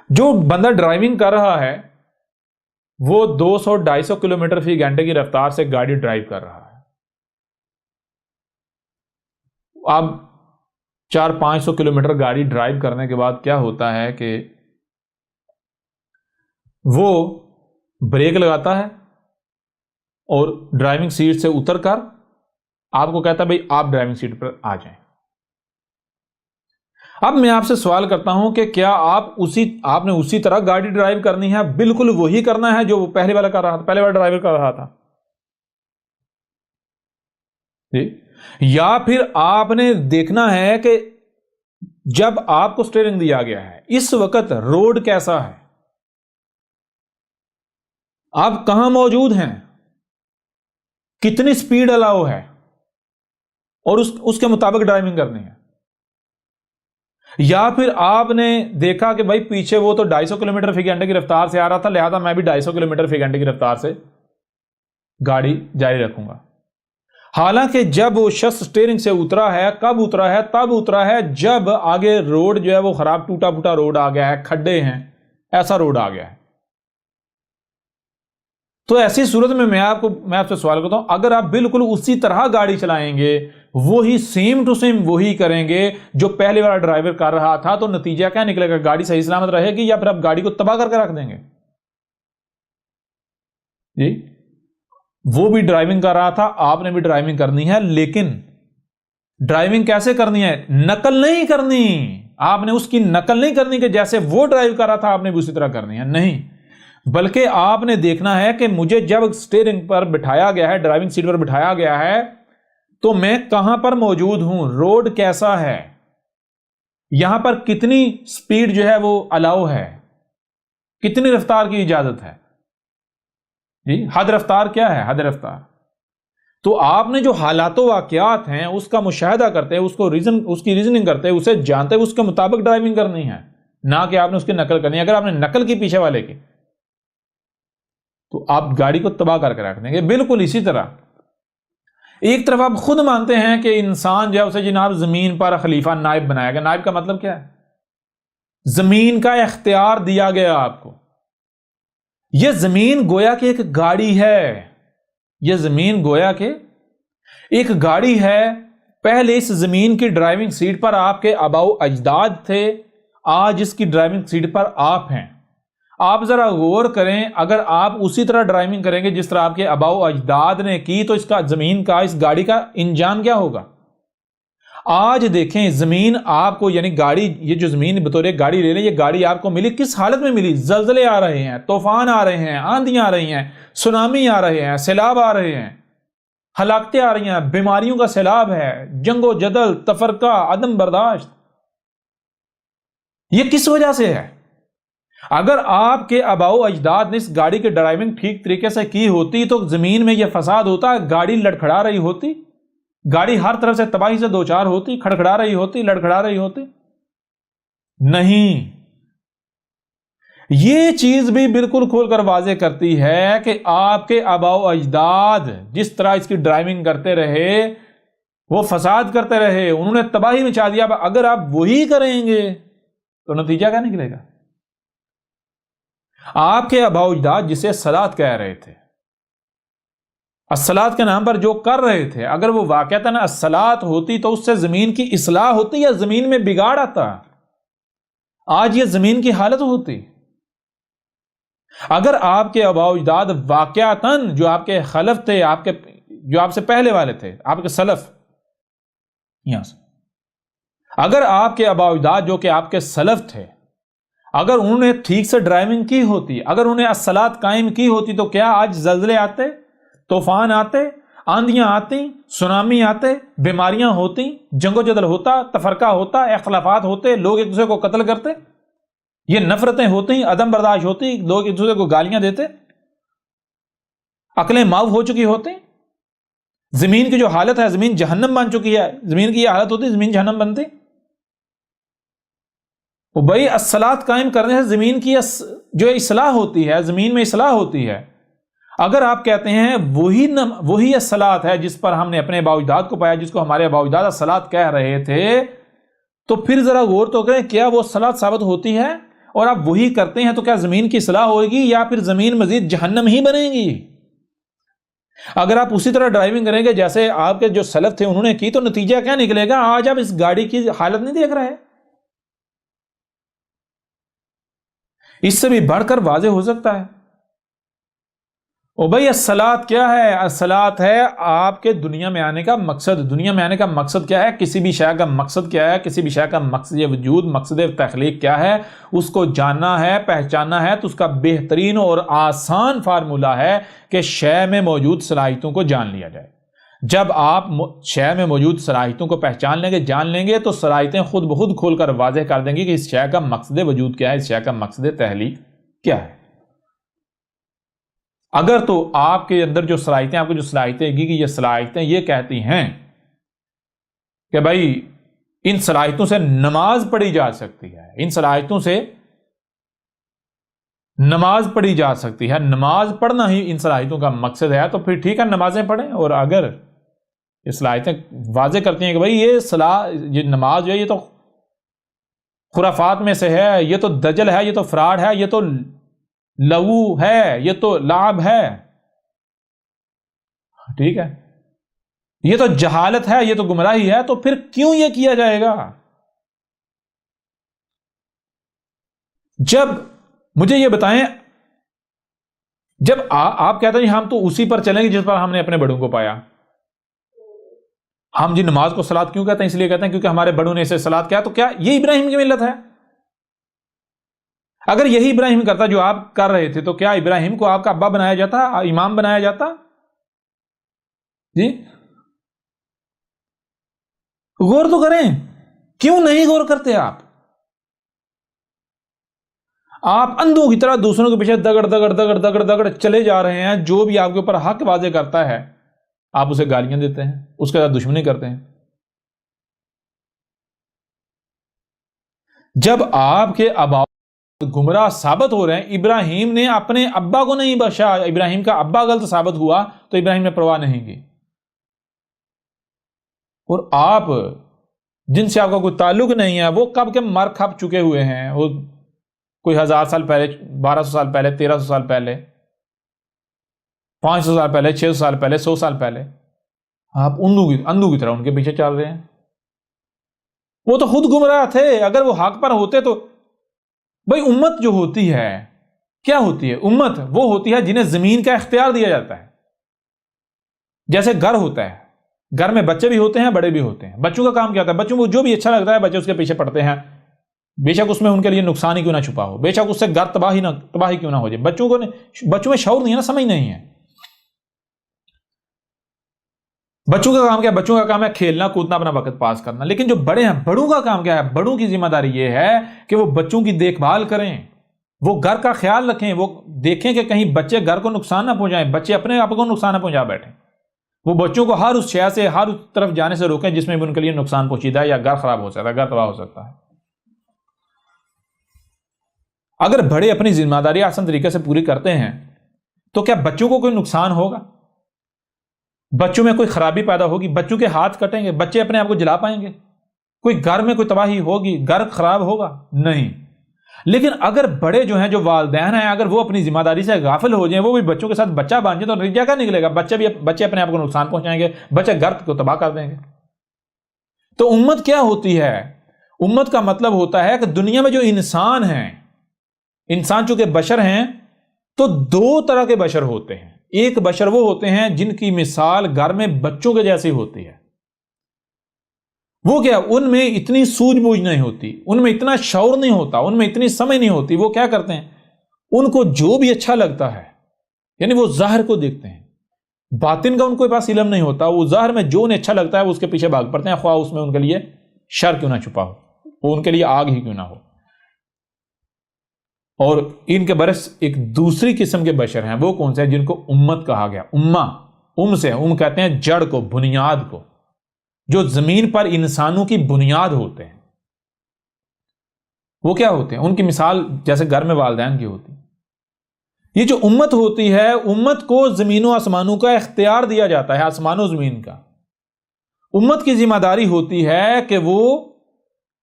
جو بندہ ڈرائیونگ کر رہا ہے وہ 200-250 کلومیٹر فی گھنٹے کی رفتار سے گاڑی ڈرائیو کر رہا ہے. اب 400-500 کلومیٹر گاڑی ڈرائیو کرنے کے بعد کیا ہوتا ہے کہ وہ بریک لگاتا ہے اور ڈرائیونگ سیٹ سے اتر کر آپ کو کہتا ہے بھئی آپ ڈرائیونگ سیٹ پر آ جائیں. اب میں آپ سے سوال کرتا ہوں کہ کیا آپ نے اسی طرح گاڑی ڈرائیو کرنی ہے؟ بالکل وہی کرنا ہے جو وہ پہلے والا کر رہا تھا، پہلے والا ڈرائیور کر رہا تھا. جی، یا پھر آپ نے دیکھنا ہے کہ جب آپ کو اسٹیئرنگ دیا گیا ہے اس وقت روڈ کیسا ہے، آپ کہاں موجود ہیں، کتنی سپیڈ الاؤ ہے، اور اس کے مطابق ڈرائیونگ کرنی ہے۔ یا پھر آپ نے دیکھا کہ بھائی پیچھے وہ تو 250 کلومیٹر فی گھنٹے کی رفتار سے آ رہا تھا، لہذا میں بھی 250 کلومیٹر فی گھنٹے کی رفتار سے گاڑی جاری رکھوں گا۔ حالانکہ جب وہ شخص اسٹیئرنگ سے اترا ہے، کب اترا ہے؟ تب اترا ہے جب آگے روڈ جو ہے وہ خراب ٹوٹا پھوٹا روڈ آ گیا ہے، کھڈے ہیں، ایسا روڈ آ گیا ہے۔ تو ایسی صورت میں آپ سے سوال کرتا ہوں، اگر آپ بالکل اسی طرح گاڑی چلائیں گے، وہی سیم ٹو سیم وہی کریں گے جو پہلے والا ڈرائیور کر رہا تھا، تو نتیجہ کیا نکلے گا؟ گاڑی صحیح سلامت رہے گی یا پھر آپ گاڑی کو تباہ کر کے رکھ دیں گے؟ جی، وہ بھی ڈرائیونگ کر رہا تھا، آپ نے بھی ڈرائیونگ کرنی ہے، لیکن ڈرائیونگ کیسے کرنی ہے؟ نقل نہیں کرنی، آپ نے اس کی نقل نہیں کرنی کہ جیسے وہ ڈرائیو کر رہا تھا آپ نے بھی اسی طرح کرنی ہے، نہیں، بلکہ آپ نے دیکھنا ہے کہ مجھے جب اسٹیئرنگ پر بٹھایا گیا ہے، ڈرائیونگ سیٹ پر بٹھایا گیا ہے، تو میں کہاں پر موجود ہوں، روڈ کیسا ہے، یہاں پر کتنی سپیڈ جو ہے وہ الاؤ ہے، کتنی رفتار کی اجازت ہے، جی، حد رفتار کیا ہے، حد رفتار۔ تو آپ نے جو حالات و واقعات ہیں اس کا مشاہدہ کرتے، اس کی ریزننگ کرتے، اسے جانتے، اس کے مطابق ڈرائیونگ کرنی ہے، نہ کہ آپ نے اس کی نقل کرنی ہے۔ اگر آپ نے نقل کی پیچھے والے کی تو آپ گاڑی کو تباہ کر کے رکھ دیں گے۔ بالکل اسی طرح ایک طرف آپ خود مانتے ہیں کہ انسان جو ہے اسے جناب زمین پر خلیفہ نائب بنایا گیا۔ نائب کا مطلب کیا ہے؟ زمین کا اختیار دیا گیا آپ کو۔ یہ زمین گویا کہ ایک گاڑی ہے، یہ زمین گویا کہ ایک گاڑی ہے۔ پہلے اس زمین کی ڈرائیونگ سیٹ پر آپ کے آباء و اجداد تھے، آج اس کی ڈرائیونگ سیٹ پر آپ ہیں۔ آپ ذرا غور کریں، اگر آپ اسی طرح ڈرائیونگ کریں گے جس طرح آپ کے آباء و اجداد نے کی، تو اس کا زمین کا، اس گاڑی کا انجام کیا ہوگا؟ آج دیکھیں زمین آپ کو، یعنی گاڑی، یہ جو زمین بطور گاڑی لے لیں، یہ گاڑی آپ کو ملی کس حالت میں ملی؟ زلزلے آ رہے ہیں، طوفان آ رہے ہیں، آندھیاں آ رہی ہیں، سونامی آ رہے ہیں، سیلاب آ رہے ہیں، ہلاکتیں آ رہی ہیں، بیماریوں کا سیلاب ہے، جنگ و جدل، تفرقہ، عدم برداشت۔ یہ کس وجہ سے ہے؟ اگر آپ کے آباء و اجداد نے اس گاڑی کی ڈرائیونگ ٹھیک طریقے سے کی ہوتی تو زمین میں یہ فساد ہوتا، گاڑی لڑکھڑا رہی ہوتی، گاڑی ہر طرف سے تباہی سے دوچار ہوتی، کھڑکھڑا رہی ہوتی، لڑکھڑا رہی ہوتی؟ نہیں۔ یہ چیز بھی بالکل کھول کر واضح کرتی ہے کہ آپ کے آباء و اجداد جس طرح اس کی ڈرائیونگ کرتے رہے، وہ فساد کرتے رہے، انہوں نے تباہی مچا دیا، اگر آپ وہی کریں گے تو نتیجہ کیا نکلے گا؟ آپ کے آباء و اجداد جسے الصلاۃ کہہ رہے تھے، الصلاۃ کے نام پر جو کر رہے تھے، اگر وہ واقعتاً الصلاۃ ہوتی تو اس سے زمین کی اصلاح ہوتی یا زمین میں بگاڑ آتا؟ آج یہ زمین کی حالت ہوتی۔ اگر آپ کے آباء و اجداد واقعتاً جو آپ کے خلف تھے، جو آپ سے پہلے والے تھے، آپ کے سلف، یہاں سے اگر آپ کے آباء و اجداد جو کہ آپ کے سلف تھے، اگر انہوں نے ٹھیک سے ڈرائیونگ کی ہوتی، اگر انہیں الصلاۃ قائم کی ہوتی، تو کیا آج زلزلے آتے، طوفان آتے، آندھیاں آتی، سونامی آتے، بیماریاں ہوتی، جنگ و جدل ہوتا، تفرقہ ہوتا، اختلافات ہوتے، لوگ ایک دوسرے کو قتل کرتے، یہ نفرتیں ہوتی، عدم برداشت ہوتی، لوگ ایک دوسرے کو گالیاں دیتے، عقلیں معاف ہو چکی ہوتی، زمین کی جو حالت ہے، زمین جہنم بن چکی ہے، زمین کی یہ حالت ہوتی، زمین جہنم بنتی۔ وہ بھائی الصلاۃ قائم کرنے سے زمین کی جو اصلاح ہوتی ہے، زمین میں اصلاح ہوتی ہے۔ اگر آپ کہتے ہیں وہی الصلاۃ ہے جس پر ہم نے اپنے آباء و اجداد کو پایا، جس کو ہمارے آباء و اجداد الصلاۃ کہہ رہے تھے، تو پھر ذرا غور تو کریں، کیا وہ الصلاۃ ثابت ہوتی ہے؟ اور آپ وہی کرتے ہیں تو کیا زمین کی اصلاح ہوئے گی یا پھر زمین مزید جہنم ہی بنے گی؟ اگر آپ اسی طرح ڈرائیونگ کریں گے جیسے آپ کے جو سلف تھے انہوں نے کی، تو نتیجہ کیا نکلے گا؟ آج آپ اس گاڑی کی حالت نہیں دیکھ رہے؟ اس سے بھی بڑھ کر واضح ہو سکتا ہے۔ او بھائی الصلاۃ کیا ہے؟ الصلاۃ ہے آپ کے دنیا میں آنے کا مقصد۔ دنیا میں آنے کا مقصد کیا ہے؟ کسی بھی شے کا مقصد کیا ہے؟ کسی بھی شے کا مقصد وجود، مقصد تخلیق کیا ہے؟ اس کو جاننا ہے، پہچاننا ہے، تو اس کا بہترین اور آسان فارمولہ ہے کہ شے میں موجود صلاحیتوں کو جان لیا جائے۔ جب آپ شے میں موجود صلاحیتوں کو پہچان لیں گے، جان لیں گے، تو صلاحیتیں خود بخود کھول کر واضح کر دیں گی کہ اس شے کا مقصد وجود کیا ہے، اس شے کا مقصد تحلیق کیا ہے۔ اگر تو آپ کے اندر جو صلاحیتیں، آپ کو جو صلاحیتیں گی کہ یہ صلاحیتیں یہ کہتی ہیں کہ بھائی ان صلاحیتوں سے نماز پڑھی جا سکتی ہے، ان صلاحیتوں سے نماز پڑھی جا سکتی ہے، نماز پڑھنا ہی ان صلاحیتوں کا مقصد ہے، تو پھر ٹھیک ہے نمازیں پڑھیں۔ اور اگر یہ صلاحیتیں واضح کرتی ہیں کہ بھائی یہ نماز جو ہے یہ تو خرافات میں سے ہے، یہ تو دجل ہے، یہ تو فراڈ ہے، یہ تو لغو ہے، یہ تو لعب ہے، ٹھیک ہے، یہ تو جہالت ہے، یہ تو گمراہی ہے، تو پھر کیوں یہ کیا جائے گا؟ جب مجھے یہ بتائیں، جب آپ کہتے ہیں ہم تو اسی پر چلیں گے جس پر ہم نے اپنے بڑوں کو پایا، ہم جی نماز کو صلاۃ کیوں کہتے ہیں؟ اس لیے کہتے ہیں کیونکہ ہمارے بڑوں نے اسے صلاۃ کیا، تو کیا یہ ابراہیم کی ملت ہے؟ اگر یہی ابراہیم کرتا جو آپ کر رہے تھے، تو کیا ابراہیم کو آپ کا ابا بنایا جاتا، امام بنایا جاتا؟ جی غور تو کریں، کیوں نہیں غور کرتے آپ اندھوں کی طرح دوسروں کے پیچھے دگڑ دگڑ دگڑ دگڑ دگڑ چلے جا رہے ہیں، جو بھی آپ کے اوپر حق واضح کرتا ہے آپ اسے گالیاں دیتے ہیں، اس کے ساتھ دشمنی کرتے ہیں۔ جب آپ کے ابا گمراہ ثابت ہو رہے ہیں، ابراہیم نے اپنے ابا کو نہیں بخشا، ابراہیم کا ابا غلط ثابت ہوا تو ابراہیم نے پرواہ نہیں کی، اور آپ جن سے آپ کا کوئی تعلق نہیں ہے وہ کب کے مر کھپ چکے ہوئے ہیں، وہ کوئی 1000 سال پہلے، 1200 سال پہلے، 1300 سال پہلے، 500 سال پہلے، 600 سال پہلے، 100 سال پہلے، آپ اندھو کی طرح ان کے پیچھے چل رہے ہیں۔ وہ تو خود گمراہ تھے، اگر وہ حق پر ہوتے تو بھائی امت جو ہوتی ہے کیا ہوتی ہے؟ امت وہ ہوتی ہے جنہیں زمین کا اختیار دیا جاتا ہے، جیسے گھر ہوتا ہے، گھر میں بچے بھی ہوتے ہیں، بڑے بھی ہوتے ہیں، بچوں کا کام کیا ہوتا ہے؟ بچوں کو جو بھی اچھا لگتا ہے بچے اس کے پیچھے پڑتے ہیں، بے شک اس میں ان کے لیے نقصان ہی کیوں نہ چھپا ہو، بے شک اس سے گھر تباہی کیوں نہ ہو جائے، بچوں میں شعور نہیں ہے نا، سمجھ نہیں ہے۔ بچوں کا کام کیا ہے؟ بچوں کا کام ہے کھیلنا کودنا، اپنا وقت پاس کرنا۔ لیکن جو بڑے ہیں، بڑوں کا کام کیا ہے؟ بڑوں کی ذمہ داری یہ ہے کہ وہ بچوں کی دیکھ بھال کریں، وہ گھر کا خیال رکھیں، وہ دیکھیں کہ کہیں بچے گھر کو نقصان نہ پہنچائیں، بچے اپنے آپ کو نقصان نہ پہنچا بیٹھیں، وہ بچوں کو ہر اس شے سے، ہر اس طرف جانے سے روکیں جس میں بھی ان کے لیے نقصان پہنچیدہ ہے یا گھر خراب ہو سکتا ہے، گھر تباہ ہو سکتا ہے۔ اگر بڑے اپنی ذمہ داری آسان طریقے سے پوری کرتے ہیں تو کیا بچوں کو کوئی نقصان ہوگا؟ بچوں میں کوئی خرابی پیدا ہوگی؟ بچوں کے ہاتھ کٹیں گے؟ بچے اپنے آپ کو جلا پائیں گے؟ کوئی گھر میں کوئی تباہی ہوگی؟ گھر خراب ہوگا؟ نہیں۔ لیکن اگر بڑے جو ہیں، جو والدین ہیں، اگر وہ اپنی ذمہ داری سے غافل ہو جائیں، وہ بھی بچوں کے ساتھ بچہ بن جائیں، تو نتیجہ کیا نکلے گا؟ بچے اپنے آپ کو نقصان پہنچائیں گے، بچے گھر کو تباہ کر دیں گے۔ تو امت کیا ہوتی ہے؟ امت کا مطلب ہوتا ہے کہ دنیا میں جو انسان ہیں، انسان چونکہ بشر ہیں، تو دو طرح کے بشر ہوتے ہیں۔ ایک بشر وہ ہوتے ہیں جن کی مثال گھر میں بچوں کے جیسی ہوتی ہے۔ وہ کیا؟ ان میں اتنی سوجھ بوجھ نہیں ہوتی، ان میں اتنا شعور نہیں ہوتا، ان میں اتنی سمجھ نہیں ہوتی۔ وہ کیا کرتے ہیں؟ ان کو جو بھی اچھا لگتا ہے، یعنی وہ ظاہر کو دیکھتے ہیں، باطن کا ان کو پاس علم نہیں ہوتا، وہ ظاہر میں جو انہیں اچھا لگتا ہے وہ اس کے پیچھے بھاگ پڑتے ہیں، خواہ اس میں ان کے لیے شر کیوں نہ چھپا ہو، وہ ان کے لیے آگ ہی کیوں نہ ہو۔ اور ان کے برعکس ایک دوسری قسم کے بشر ہیں، وہ کون سے ہیں؟ جن کو امت کہا گیا۔ ام کہتے ہیں جڑ کو، بنیاد کو، جو زمین پر انسانوں کی بنیاد ہوتے ہیں۔ وہ کیا ہوتے ہیں؟ ان کی مثال جیسے گھر میں والدین کی ہوتی ہے۔ یہ جو امت ہوتی ہے، امت کو زمین و آسمانوں کا اختیار دیا جاتا ہے، آسمان و زمین کا۔ امت کی ذمہ داری ہوتی ہے کہ وہ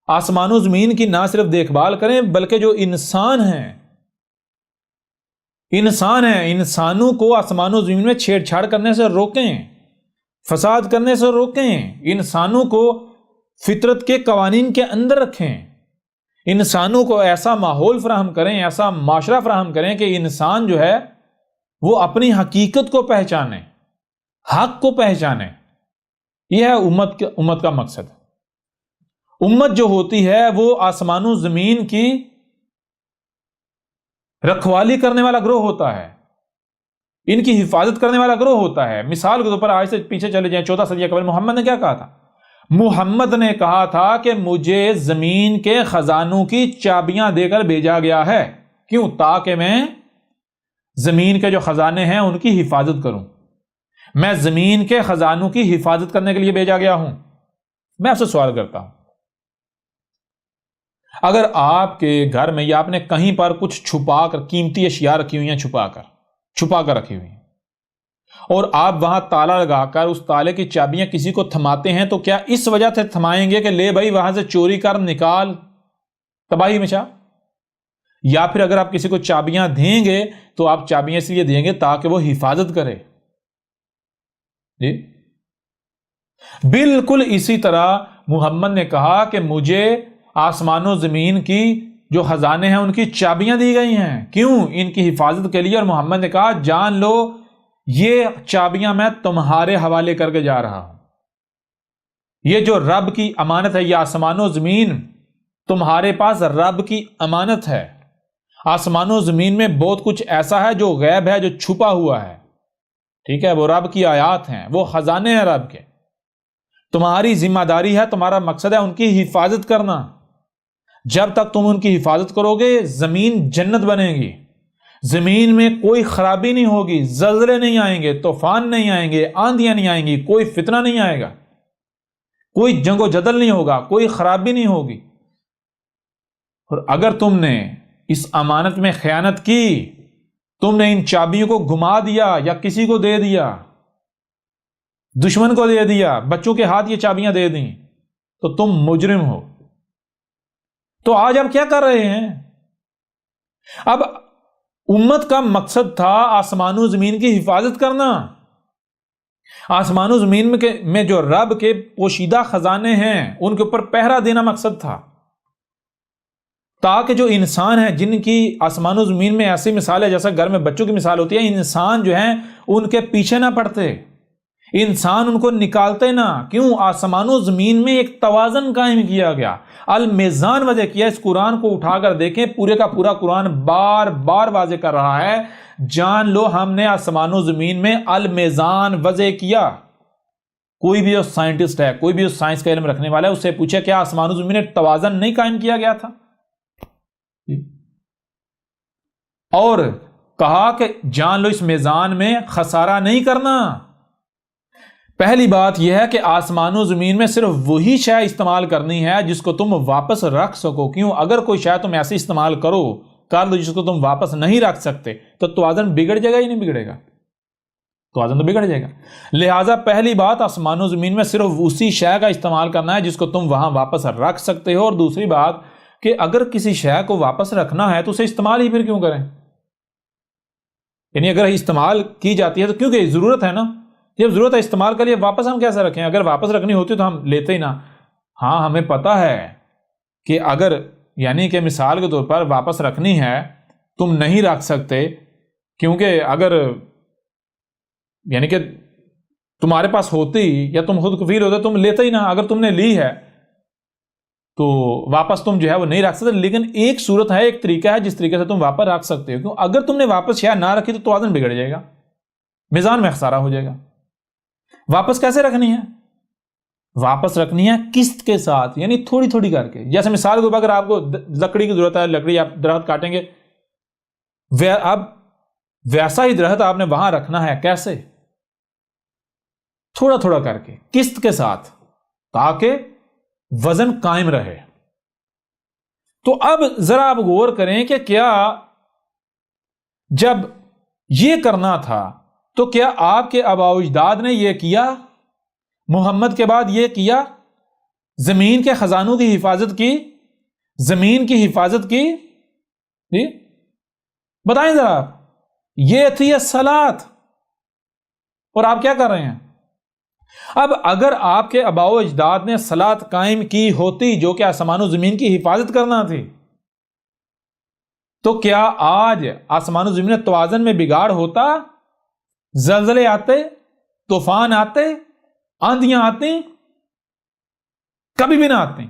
آسمان و زمین کی نہ صرف دیکھ بھال کریں، بلکہ جو انسان ہیں، انسانوں کو آسمان و زمین میں چھیڑ چھاڑ کرنے سے روکیں، فساد کرنے سے روکیں، انسانوں کو فطرت کے قوانین کے اندر رکھیں، انسانوں کو ایسا ماحول فراہم کریں، ایسا معاشرہ فراہم کریں کہ انسان جو ہے وہ اپنی حقیقت کو پہچانے، حق کو پہچانے۔ یہ ہے امت کا مقصد۔ امت جو ہوتی ہے وہ آسمان و زمین کی رکھوالی کرنے والا گروہ ہوتا ہے۔ ان کی حفاظت کرنے والا گروہ ہوتا ہے. مثال کے طور پر آج سے پیچھے چلے جائیں 14 صدی قبل محمد نے کیا کہا تھا؟ محمد نے کہا تھا کہ مجھے زمین کے خزانوں کی چابیاں دے کر بھیجا گیا ہے. کیوں؟ تاکہ میں زمین کے جو خزانے ہیں ان کی حفاظت کروں. میں زمین کے خزانوں کی حفاظت کرنے کے لیے بھیجا گیا ہوں. میں آپ سے سوال کرتا ہوں، اگر آپ کے گھر میں یا آپ نے کہیں پر کچھ چھپا کر قیمتی اشیاء رکھی ہوئی ہیں، چھپا کر رکھی ہوئی ہیں، اور آپ وہاں تالا لگا کر اس تالے کی چابیاں کسی کو تھماتے ہیں، تو کیا اس وجہ سے تھمائیں گے کہ لے بھائی وہاں سے چوری کر نکال، تباہی مچا؟ یا پھر اگر آپ کسی کو چابیاں دیں گے تو آپ چابیاں اس لیے دیں گے تاکہ وہ حفاظت کرے. جی بالکل اسی طرح محمد نے کہا کہ مجھے آسمان و زمین کی جو خزانے ہیں ان کی چابیاں دی گئی ہیں. کیوں؟ ان کی حفاظت کے لیے. اور محمد نے کہا جان لو یہ چابیاں میں تمہارے حوالے کر کے جا رہا ہوں. یہ جو رب کی امانت ہے، یہ آسمان و زمین تمہارے پاس رب کی امانت ہے. آسمان و زمین میں بہت کچھ ایسا ہے جو غیب ہے، جو چھپا ہوا ہے. ٹھیک ہے، وہ رب کی آیات ہیں، وہ خزانے ہیں رب کے. تمہاری ذمہ داری ہے، تمہارا مقصد ہے ان کی حفاظت کرنا. جب تک تم ان کی حفاظت کرو گے زمین جنت بنے گی. زمین میں کوئی خرابی نہیں ہوگی، زلزلے نہیں آئیں گے، طوفان نہیں آئیں گے، آندھیاں نہیں آئیں گی، کوئی فتنہ نہیں آئے گا، کوئی جنگ و جدل نہیں ہوگا، کوئی خرابی نہیں ہوگی. اور اگر تم نے اس امانت میں خیانت کی، تم نے ان چابیوں کو گما دیا یا کسی کو دے دیا، دشمن کو دے دیا، بچوں کے ہاتھ یہ چابیاں دے دیں، تو تم مجرم ہو. تو آج آپ کیا کر رہے ہیں؟ اب امت کا مقصد تھا آسمان و زمین کی حفاظت کرنا. آسمان و زمین میں جو رب کے پوشیدہ خزانے ہیں ان کے اوپر پہرا دینا مقصد تھا، تاکہ جو انسان ہیں جن کی آسمان و زمین میں ایسی مثال ہے جیسا گھر میں بچوں کی مثال ہوتی ہے، انسان جو ہیں ان کے پیچھے نہ پڑتے، انسان ان کو نکالتے نہ. کیوں؟ آسمان و زمین میں ایک توازن قائم کیا گیا، المیزان وضع کیا. اس قرآن کو اٹھا کر دیکھیں، پورے کا پورا قرآن بار بار واضح کر رہا ہے، جان لو ہم نے آسمان و زمین میں المیزان وضع کیا. کوئی بھی جو سائنٹسٹ ہے، کوئی بھی جو سائنس کا علم رکھنے والا ہے، اس سے پوچھے کیا آسمان و زمین میں توازن نہیں قائم کیا گیا تھا؟ اور کہا کہ جان لو اس میزان میں خسارہ نہیں کرنا. پہلی بات یہ ہے کہ آسمان و زمین میں صرف وہی شے استعمال کرنی ہے جس کو تم واپس رکھ سکو. کیوں؟ اگر کوئی شے تم ایسی استعمال کر دو جس کو تم واپس نہیں رکھ سکتے تو توازن بگڑ جائے گا ہی نہیں بگڑے گا؟ توازن تو بگڑ جائے گا. لہٰذا پہلی بات آسمان و زمین میں صرف اسی شے کا استعمال کرنا ہے جس کو تم وہاں واپس رکھ سکتے ہو. اور دوسری بات کہ اگر کسی شے کو واپس رکھنا ہے تو اسے استعمال ہی پھر کیوں کریں؟ یعنی اگر استعمال کی جاتی ہے تو کیونکہ ضرورت ہے نا، جب ضرورت ہے استعمال کے لیے، واپس ہم کیسے رکھیں؟ اگر واپس رکھنی ہوتی تو ہم لیتے ہی نہ. ہاں ہمیں پتا ہے کہ اگر یعنی کہ مثال کے طور پر واپس رکھنی ہے تم نہیں رکھ سکتے، کیونکہ اگر یعنی کہ تمہارے پاس ہوتی یا تم خود کفیل ہوتے تم لیتے ہی نہ. اگر تم نے لی ہے تو واپس تم جو ہے وہ نہیں رکھ سکتے. لیکن ایک صورت ہے، ایک طریقہ ہے جس طریقے سے تم واپس رکھ سکتے ہو. کیوں؟ اگر تم نے واپس شے نہ رکھی تو توازن بگڑ جائے گا، میزان میں خسارہ ہو جائے گا. واپس کیسے رکھنی ہے؟ واپس رکھنی ہے قسط کے ساتھ، یعنی تھوڑی تھوڑی کر کے. جیسے مثال کے طور پر اگر آپ کو لکڑی کی ضرورت ہے، لکڑی آپ درخت کاٹیں گے، اب ویسا ہی درخت آپ نے وہاں رکھنا ہے. کیسے؟ تھوڑا تھوڑا کر کے، قسط کے ساتھ، تاکہ وزن قائم رہے. تو اب ذرا آپ غور کریں کہ کیا جب یہ کرنا تھا تو کیا آپ کے آباء و اجداد نے یہ کیا؟ محمد کے بعد یہ کیا؟ زمین کے خزانوں کی حفاظت کی، زمین کی حفاظت کی؟ جی بتائیں ذرا آپ. یہ تھی الصلاۃ، اور آپ کیا کر رہے ہیں؟ اب اگر آپ کے آباء و اجداد نے صلاۃ قائم کی ہوتی جو کہ آسمان و زمین کی حفاظت کرنا تھی، تو کیا آج آسمان و زمین میں توازن میں بگاڑ ہوتا؟ زلزلے آتے، طوفان آتے، آندھیاں آتی؟ کبھی بھی نہ آتی.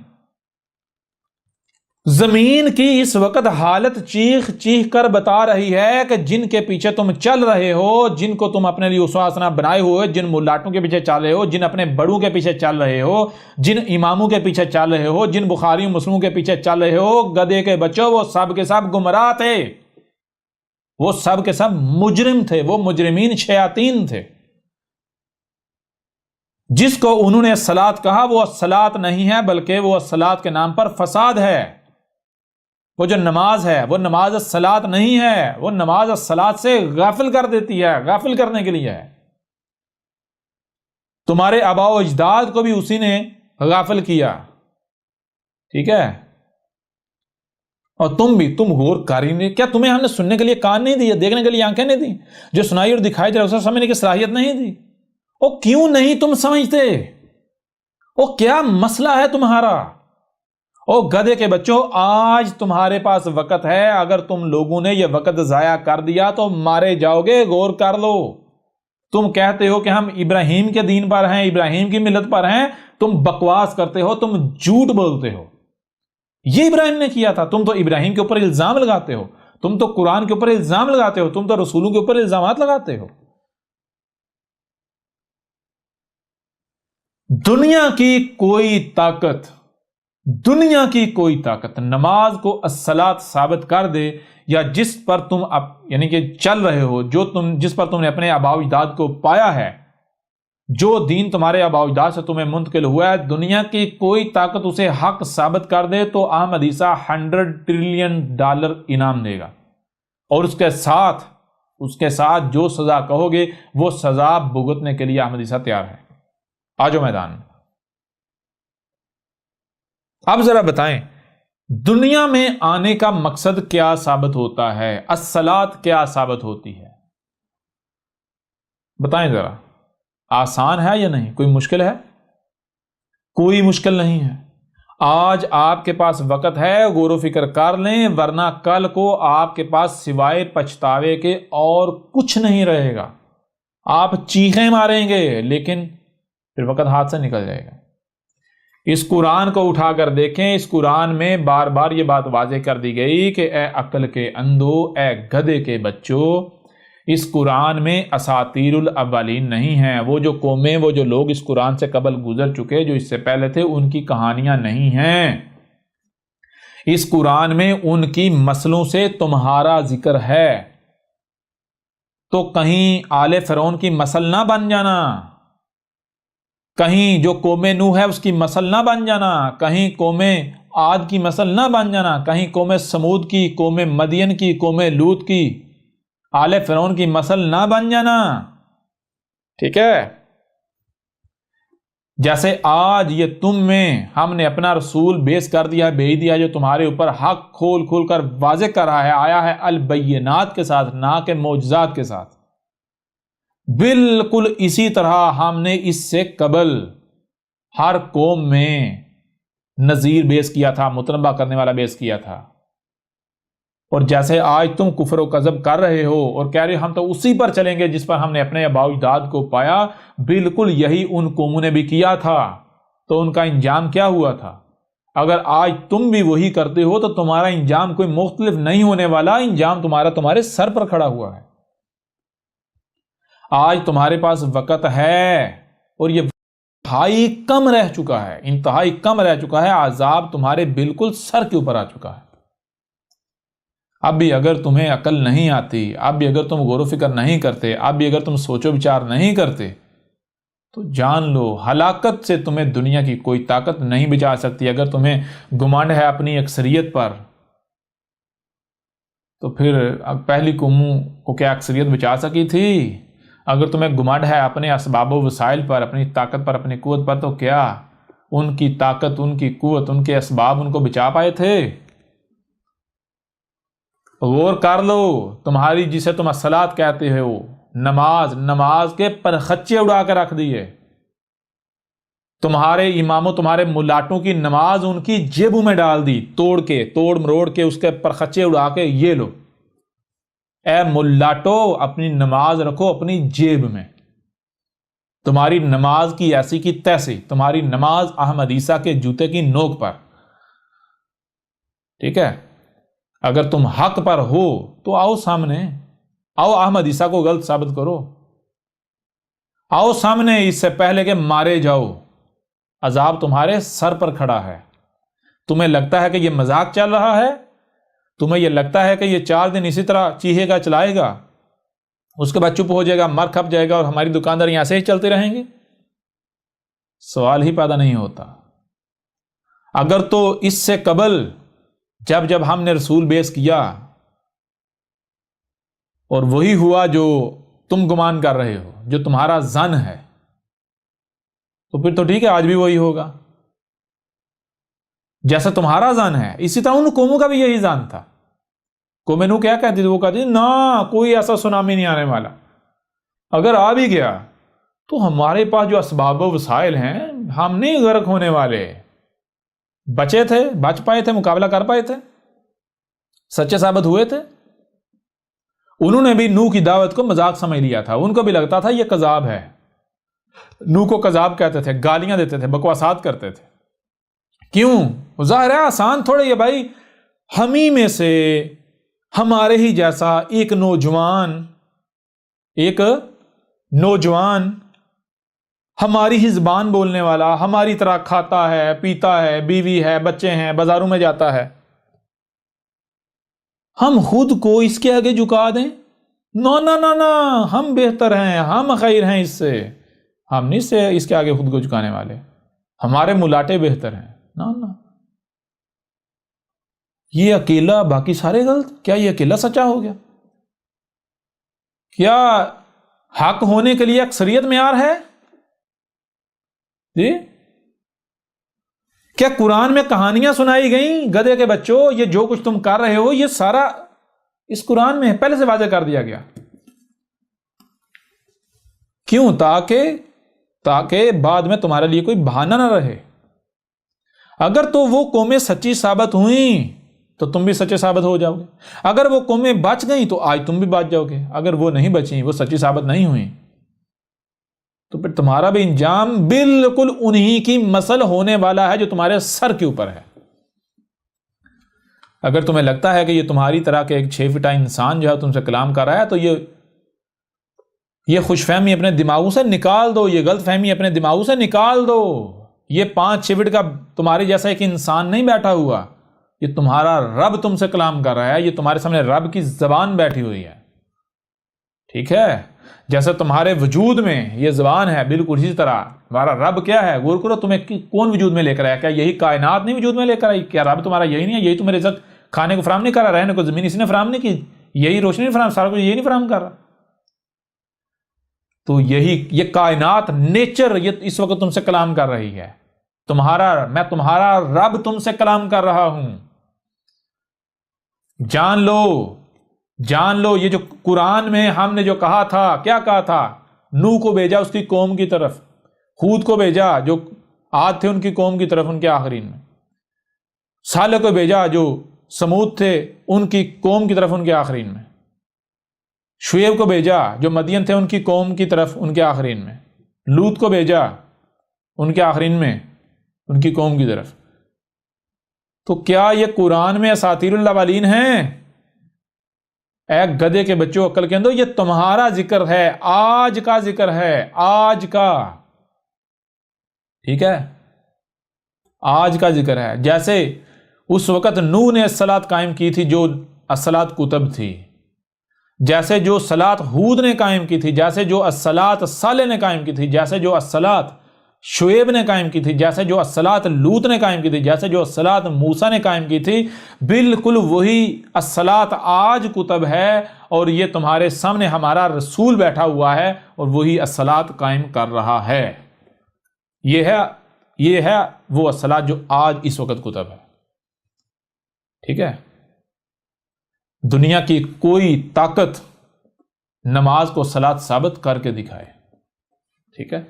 زمین کی اس وقت حالت چیخ چیخ کر بتا رہی ہے کہ جن کے پیچھے تم چل رہے ہو، جن کو تم اپنے لیے اسوہ حسنہ بنائے ہوئے، جن ملاٹوں کے پیچھے چل رہے ہو، جن اپنے بڑوں کے پیچھے چل رہے ہو، جن اماموں کے پیچھے چل رہے ہو، جن بخاری مسلموں کے پیچھے چل رہے ہو، گدھے کے بچوں، وہ سب کے سب گمراہ تھے، وہ سب کے سب مجرم تھے، وہ مجرمین شیاطین تھے۔ جس کو انہوں نے الصلاۃ کہا وہ الصلاۃ نہیں ہے، بلکہ وہ الصلاۃ کے نام پر فساد ہے۔ وہ جو نماز ہے وہ نماز الصلاۃ نہیں ہے، وہ نماز الصلاۃ سے غافل کر دیتی ہے، غافل کرنے کے لیے ہے۔ تمہارے آباء و اجداد کو بھی اسی نے غافل کیا، ٹھیک ہے؟ اور تم غور کر ہی نہیں، کیا تمہیں ہم نے سننے کے لیے کان نہیں دی، دیکھنے کے لیے آنکھیں نہیں دی؟ جو سنائی اور دکھائی دے رہا اسے سمجھنے کی صلاحیت نہیں دی؟ وہ کیوں نہیں تم سمجھتے؟ وہ کیا مسئلہ ہے تمہارا؟ او گدھے کے بچوں، آج تمہارے پاس وقت ہے، اگر تم لوگوں نے یہ وقت ضائع کر دیا تو مارے جاؤ گے، غور کر لو۔ تم کہتے ہو کہ ہم ابراہیم کے دین پر ہیں، ابراہیم کی ملت پر ہیں، تم بکواس کرتے ہو، تم جھوٹ بولتے ہو۔ یہ ابراہیم نے کیا تھا، تم تو ابراہیم کے اوپر الزام لگاتے ہو، تم تو قرآن کے اوپر الزام لگاتے ہو، تم تو رسولوں کے اوپر الزامات لگاتے ہو۔ دنیا کی کوئی طاقت نماز کو الصلاۃ ثابت کر دے، یا جس پر تم یعنی کہ چل رہے ہو، جس پر تم نے اپنے آباء و اجداد کو پایا ہے، جو دین تمہارے آباء و اجداد سے تمہیں منتقل ہوا ہے، دنیا کی کوئی طاقت اسے حق ثابت کر دے تو احمد عیسیٰ $100 ٹریلین انعام دے گا، اور اس کے ساتھ جو سزا کہو گے وہ سزا بھگتنے کے لیے احمد عیسیٰ تیار ہے۔ آجو میدان میں۔ اب ذرا بتائیں، دنیا میں آنے کا مقصد کیا ثابت ہوتا ہے؟ الصلاۃ کیا ثابت ہوتی ہے؟ بتائیں ذرا، آسان ہے یا نہیں؟ کوئی مشکل ہے؟ کوئی مشکل نہیں ہے۔ آج آپ کے پاس وقت ہے، غور و فکر کر لیں، ورنہ کل کو آپ کے پاس سوائے پچھتاوے کے اور کچھ نہیں رہے گا۔ آپ چیخیں ماریں گے لیکن پھر وقت ہاتھ سے نکل جائے گا۔ اس قرآن کو اٹھا کر دیکھیں، اس قرآن میں بار بار یہ بات واضح کر دی گئی کہ اے عقل کے اندھو، اے گدھے کے بچوں، اس قرآن میں اساطیر الاولین نہیں ہیں۔ وہ جو قومیں، وہ جو لوگ اس قرآن سے قبل گزر چکے، جو اس سے پہلے تھے، ان کی کہانیاں نہیں ہیں۔ اس قرآن میں ان کی مسلوں سے تمہارا ذکر ہے، تو کہیں آل فرعون کی مسل نہ بن جانا، کہیں جو قوم نوح ہے اس کی مسل نہ بن جانا، کہیں قوم عاد کی مسل نہ بن جانا، کہیں قوم سمود کی، قوم مدین کی، قوم لوط کی، آل فرعون کی مسل نہ بن جانا، ٹھیک ہے؟ جیسے آج یہ تم میں ہم نے اپنا رسول بیس کر دیا، بھیج دیا، جو تمہارے اوپر حق کھول کھول کر واضح کر رہا ہے، آیا ہے البینات کے ساتھ، نہ کہ معجزات کے ساتھ۔ بالکل اسی طرح ہم نے اس سے قبل ہر قوم میں نذیر بیس کیا تھا، متنبہ کرنے والا بیس کیا تھا۔ اور جیسے آج تم کفر و کذب کر رہے ہو اور کہہ رہے ہو ہم تو اسی پر چلیں گے جس پر ہم نے اپنے آباء و اجداد کو پایا، بالکل یہی ان قوموں نے بھی کیا تھا، تو ان کا انجام کیا ہوا تھا؟ اگر آج تم بھی وہی کرتے ہو تو تمہارا انجام کوئی مختلف نہیں ہونے والا، انجام تمہارے سر پر کھڑا ہوا ہے۔ آج تمہارے پاس وقت ہے اور یہ انتہائی کم رہ چکا ہے، عذاب تمہارے بالکل سر کے اوپر آ چکا ہے۔ اب بھی اگر تمہیں عقل نہیں آتی، اب بھی اگر تم غور و فکر نہیں کرتے، اب بھی اگر تم سوچ و بچار نہیں کرتے، تو جان لو ہلاکت سے تمہیں دنیا کی کوئی طاقت نہیں بچا سکتی۔ اگر تمہیں گمانڈ ہے اپنی اکثریت پر، تو پھر پہلی قوموں کو کیا اکثریت بچا سکی تھی؟ اگر تمہیں گمانڈ ہے اپنے اسباب و وسائل پر، اپنی طاقت پر، اپنی قوت پر، تو کیا ان کی طاقت، ان کی قوت، ان کے اسباب ان کو بچا پائے تھے؟ غور کر لو، تمہاری جسے تم الصلاۃ کہتے ہو، نماز کے پرخچے اڑا کے رکھ دیے۔ تمہارے اماموں، تمہارے ملاٹوں کی نماز ان کی جیبوں میں ڈال دی، توڑ مروڑ کے اس کے پرخچے اڑا کے، یہ لو اے ملاٹو، اپنی نماز رکھو اپنی جیب میں۔ تمہاری نماز کی ایسی کی تیسی، تمہاری نماز احمد عیسیٰ کے جوتے کی نوک پر، ٹھیک ہے، اگر تم حق پر ہو تو آؤ سامنے، آؤ احمد عیسیٰ کو غلط ثابت کرو، آؤ سامنے اس سے پہلے کہ مارے جاؤ، عذاب تمہارے سر پر کھڑا ہے۔ تمہیں لگتا ہے کہ یہ مذاق چل رہا ہے، تمہیں یہ لگتا ہے کہ یہ 4 دن اسی طرح چیخے گا چلائے گا، اس کے بعد چپ ہو جائے گا، مر کھپ جائے گا اور ہماری دکانداری ایسے ہی چلتے رہیں گے؟ سوال ہی پیدا نہیں ہوتا۔ اگر تو اس سے قبل جب ہم نے رسول بیس کیا اور وہی ہوا جو تم گمان کر رہے ہو، جو تمہارا ظن ہے، تو پھر تو ٹھیک ہے، آج بھی وہی ہوگا جیسا تمہارا ظن ہے۔ اسی طرح ان قوموں کا بھی یہی ظن تھا۔ قوم نوح کیا کہتی تھی؟ وہ کہتی تھی نا، کوئی ایسا سونامی نہیں آنے والا، اگر آ بھی گیا تو ہمارے پاس جو اسباب و وسائل ہیں، ہم نہیں غرق ہونے والے۔ بچے تھے، بچ پائے تھے، مقابلہ کر پائے تھے، سچے ثابت ہوئے تھے۔ انہوں نے بھی نوح کی دعوت کو مذاق سمجھ لیا تھا، ان کو بھی لگتا تھا یہ کذاب ہے۔ نوح کو کذاب کہتے تھے، گالیاں دیتے تھے، بکواسات کرتے تھے۔ کیوں؟ ظاہر ہے آسان تھوڑے یہ بھائی، ہم ہی میں سے ہمارے ہی جیسا ایک نوجوان ہماری ہی زبان بولنے والا، ہماری طرح کھاتا ہے، پیتا ہے، بیوی ہے، بچے ہیں، بازاروں میں جاتا ہے، ہم خود کو اس کے آگے جھکا دیں؟ نا نا نا نا، ہم بہتر ہیں، ہم خیر ہیں اس سے، ہم نہیں اس کے آگے خود کو جھکانے والے، ہمارے ملاٹے بہتر ہیں۔ نا نا، یہ اکیلا، باقی سارے غلط؟ کیا یہ اکیلا سچا ہو گیا؟ کیا حق ہونے کے لیے اکثریت معیار ہے؟ جی، کیا قرآن میں کہانیاں سنائی گئیں گدھے کے بچوں، یہ جو کچھ تم کر رہے ہو یہ سارا اس قرآن میں پہلے سے واضح کر دیا گیا؟ کیوں؟ تاکہ بعد میں تمہارے لیے کوئی بہانہ نہ رہے۔ اگر تو وہ قومیں سچی ثابت ہوئیں تو تم بھی سچے ثابت ہو جاؤ گے، اگر وہ قومیں بچ گئیں تو آج تم بھی بچ جاؤ گے، اگر وہ نہیں بچیں، وہ سچی ثابت نہیں ہوئیں، تو پھر تمہارا بھی انجام بالکل انہی کی مثل ہونے والا ہے جو تمہارے سر کے اوپر ہے۔ اگر تمہیں لگتا ہے کہ یہ تمہاری طرح کے ایک 6 فٹا انسان جو ہے تم سے کلام کر رہا ہے، تو یہ خوش فہمی اپنے دماغوں سے نکال دو، یہ غلط فہمی اپنے دماغوں سے نکال دو۔ یہ 5-6 فٹ کا تمہارے جیسا ایک انسان نہیں بیٹھا ہوا، یہ تمہارا رب تم سے کلام کر رہا ہے، یہ تمہارے سامنے رب کی زبان بیٹھی ہوئی ہے، ٹھیک ہے؟ جیسے تمہارے وجود میں یہ زبان ہے، بالکل اسی طرح ہمارا رب کیا ہے؟ غور کرو، تمہیں کون وجود میں لے کر آیا؟ کیا یہی کائنات نہیں وجود میں لے کر آئی؟ کیا رب تمہارا یہی نہیں ہے؟ یہی تمہیں رزق کھانے کو فراہم نہیں کر رہا؟ رہنے کو زمین اس نے فراہم نہیں کی؟ یہی روشنی فراہم، سارا کچھ یہی نہیں فراہم کر رہا؟ تو یہ کائنات، نیچر، یہ اس وقت تم سے کلام کر رہی ہے۔ میں تمہارا رب تم سے کلام کر رہا ہوں۔ جان لو، یہ جو قرآن میں ہم نے جو کہا تھا، کیا کہا تھا؟ نوح کو بھیجا اس کی قوم کی طرف، ہود کو بھیجا جو عاد تھے ان کی قوم کی طرف ان کے آخرین میں، صالح کو بھیجا جو سمود تھے ان کی قوم کی طرف ان کے آخرین میں، شعیب کو بھیجا جو مدین تھے ان کی قوم کی طرف ان کے آخرین میں، لوط کو بھیجا ان کے آخرین میں ان کی قوم کی طرف۔ تو کیا یہ قرآن میں اساطیر الاولین ہیں؟ اے گدھے کے بچوں، عقل کے اندر، یہ تمہارا ذکر ہے، آج کا ذکر ہے، آج کا، ٹھیک ہے؟ آج کا ذکر ہے۔ جیسے اس وقت نوح نے الصلاۃ قائم کی تھی جو الصلاۃ کتب تھی، جیسے جو الصلاۃ ہود نے قائم کی تھی، جیسے جو الصلاۃ صالح نے قائم کی تھی، جیسے جو الصلاۃ شعیب نے قائم کی تھی، جیسے جو الصلاۃ لوط نے قائم کی تھی، جیسے جو الصلاۃ موسیٰ نے قائم کی تھی، بالکل وہی الصلاۃ آج کتب ہے، اور یہ تمہارے سامنے ہمارا رسول بیٹھا ہوا ہے اور وہی الصلاۃ قائم کر رہا ہے۔ یہ ہے وہ الصلاۃ جو آج اس وقت کتب ہے، ٹھیک ہے؟ دنیا کی کوئی طاقت نماز کو صلاۃ ثابت کر کے دکھائے، ٹھیک ہے؟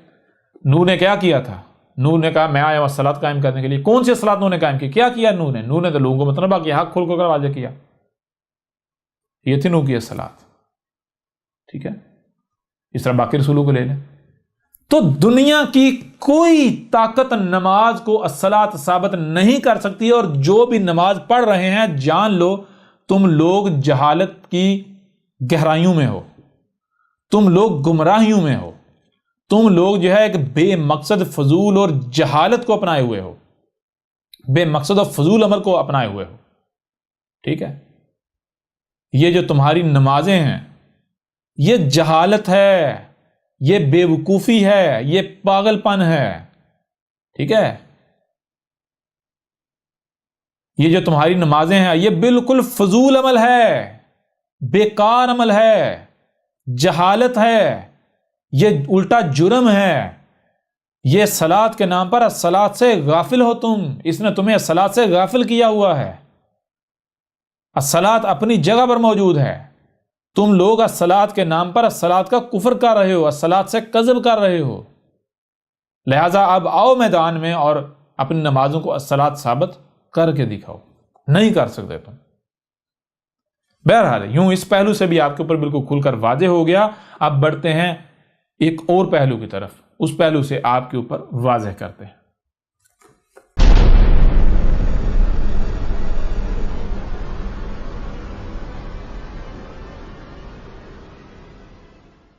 نوح نے کیا کیا تھا؟ نوح نے کہا میں آیا ہوں صلاۃ قائم کرنے کے لیے۔ کون سی صلاۃ نوح نے قائم کی؟ کیا کیا نوح نے تو لوگوں کو مطلب کہ حق کھول کر واضح کیا، یہ تھی نوح کی صلاۃ، ٹھیک ہے؟ اس طرح باقی رسولوں کو لے لیں۔ تو دنیا کی کوئی طاقت نماز کو الصلاۃ ثابت نہیں کر سکتی، اور جو بھی نماز پڑھ رہے ہیں جان لو تم لوگ جہالت کی گہرائیوں میں ہو، تم لوگ گمراہیوں میں ہو، تم لوگ جو ہے ایک بے مقصد فضول اور جہالت کو اپنائے ہوئے ہو، بے مقصد اور فضول عمل کو اپنائے ہوئے ہو. ٹھیک ہے، یہ جو تمہاری نمازیں ہیں یہ جہالت ہے، یہ بے وقوفی ہے، یہ پاگل پن ہے. ٹھیک ہے، یہ جو تمہاری نمازیں ہیں یہ بالکل فضول عمل ہے، بیکار عمل ہے، جہالت ہے، یہ الٹا جرم ہے. یہ صلاۃ کے نام پر الصلاۃ سے غافل ہو تم، اس نے تمہیں الصلاۃ سے غافل کیا ہوا ہے. الصلاۃ اپنی جگہ پر موجود ہے، تم لوگ الصلاۃ کے نام پر الصلاۃ کا کفر کر رہے ہو، الصلاۃ سے کذب کر رہے ہو. لہذا اب آؤ میدان میں اور اپنی نمازوں کو الصلاۃ ثابت کر کے دکھاؤ. نہیں کر سکتے تم. بہرحال یوں اس پہلو سے بھی آپ کے اوپر بالکل کھل کر واضح ہو گیا. اب بڑھتے ہیں ایک اور پہلو کی طرف، اس پہلو سے آپ کے اوپر واضح کرتے ہیں.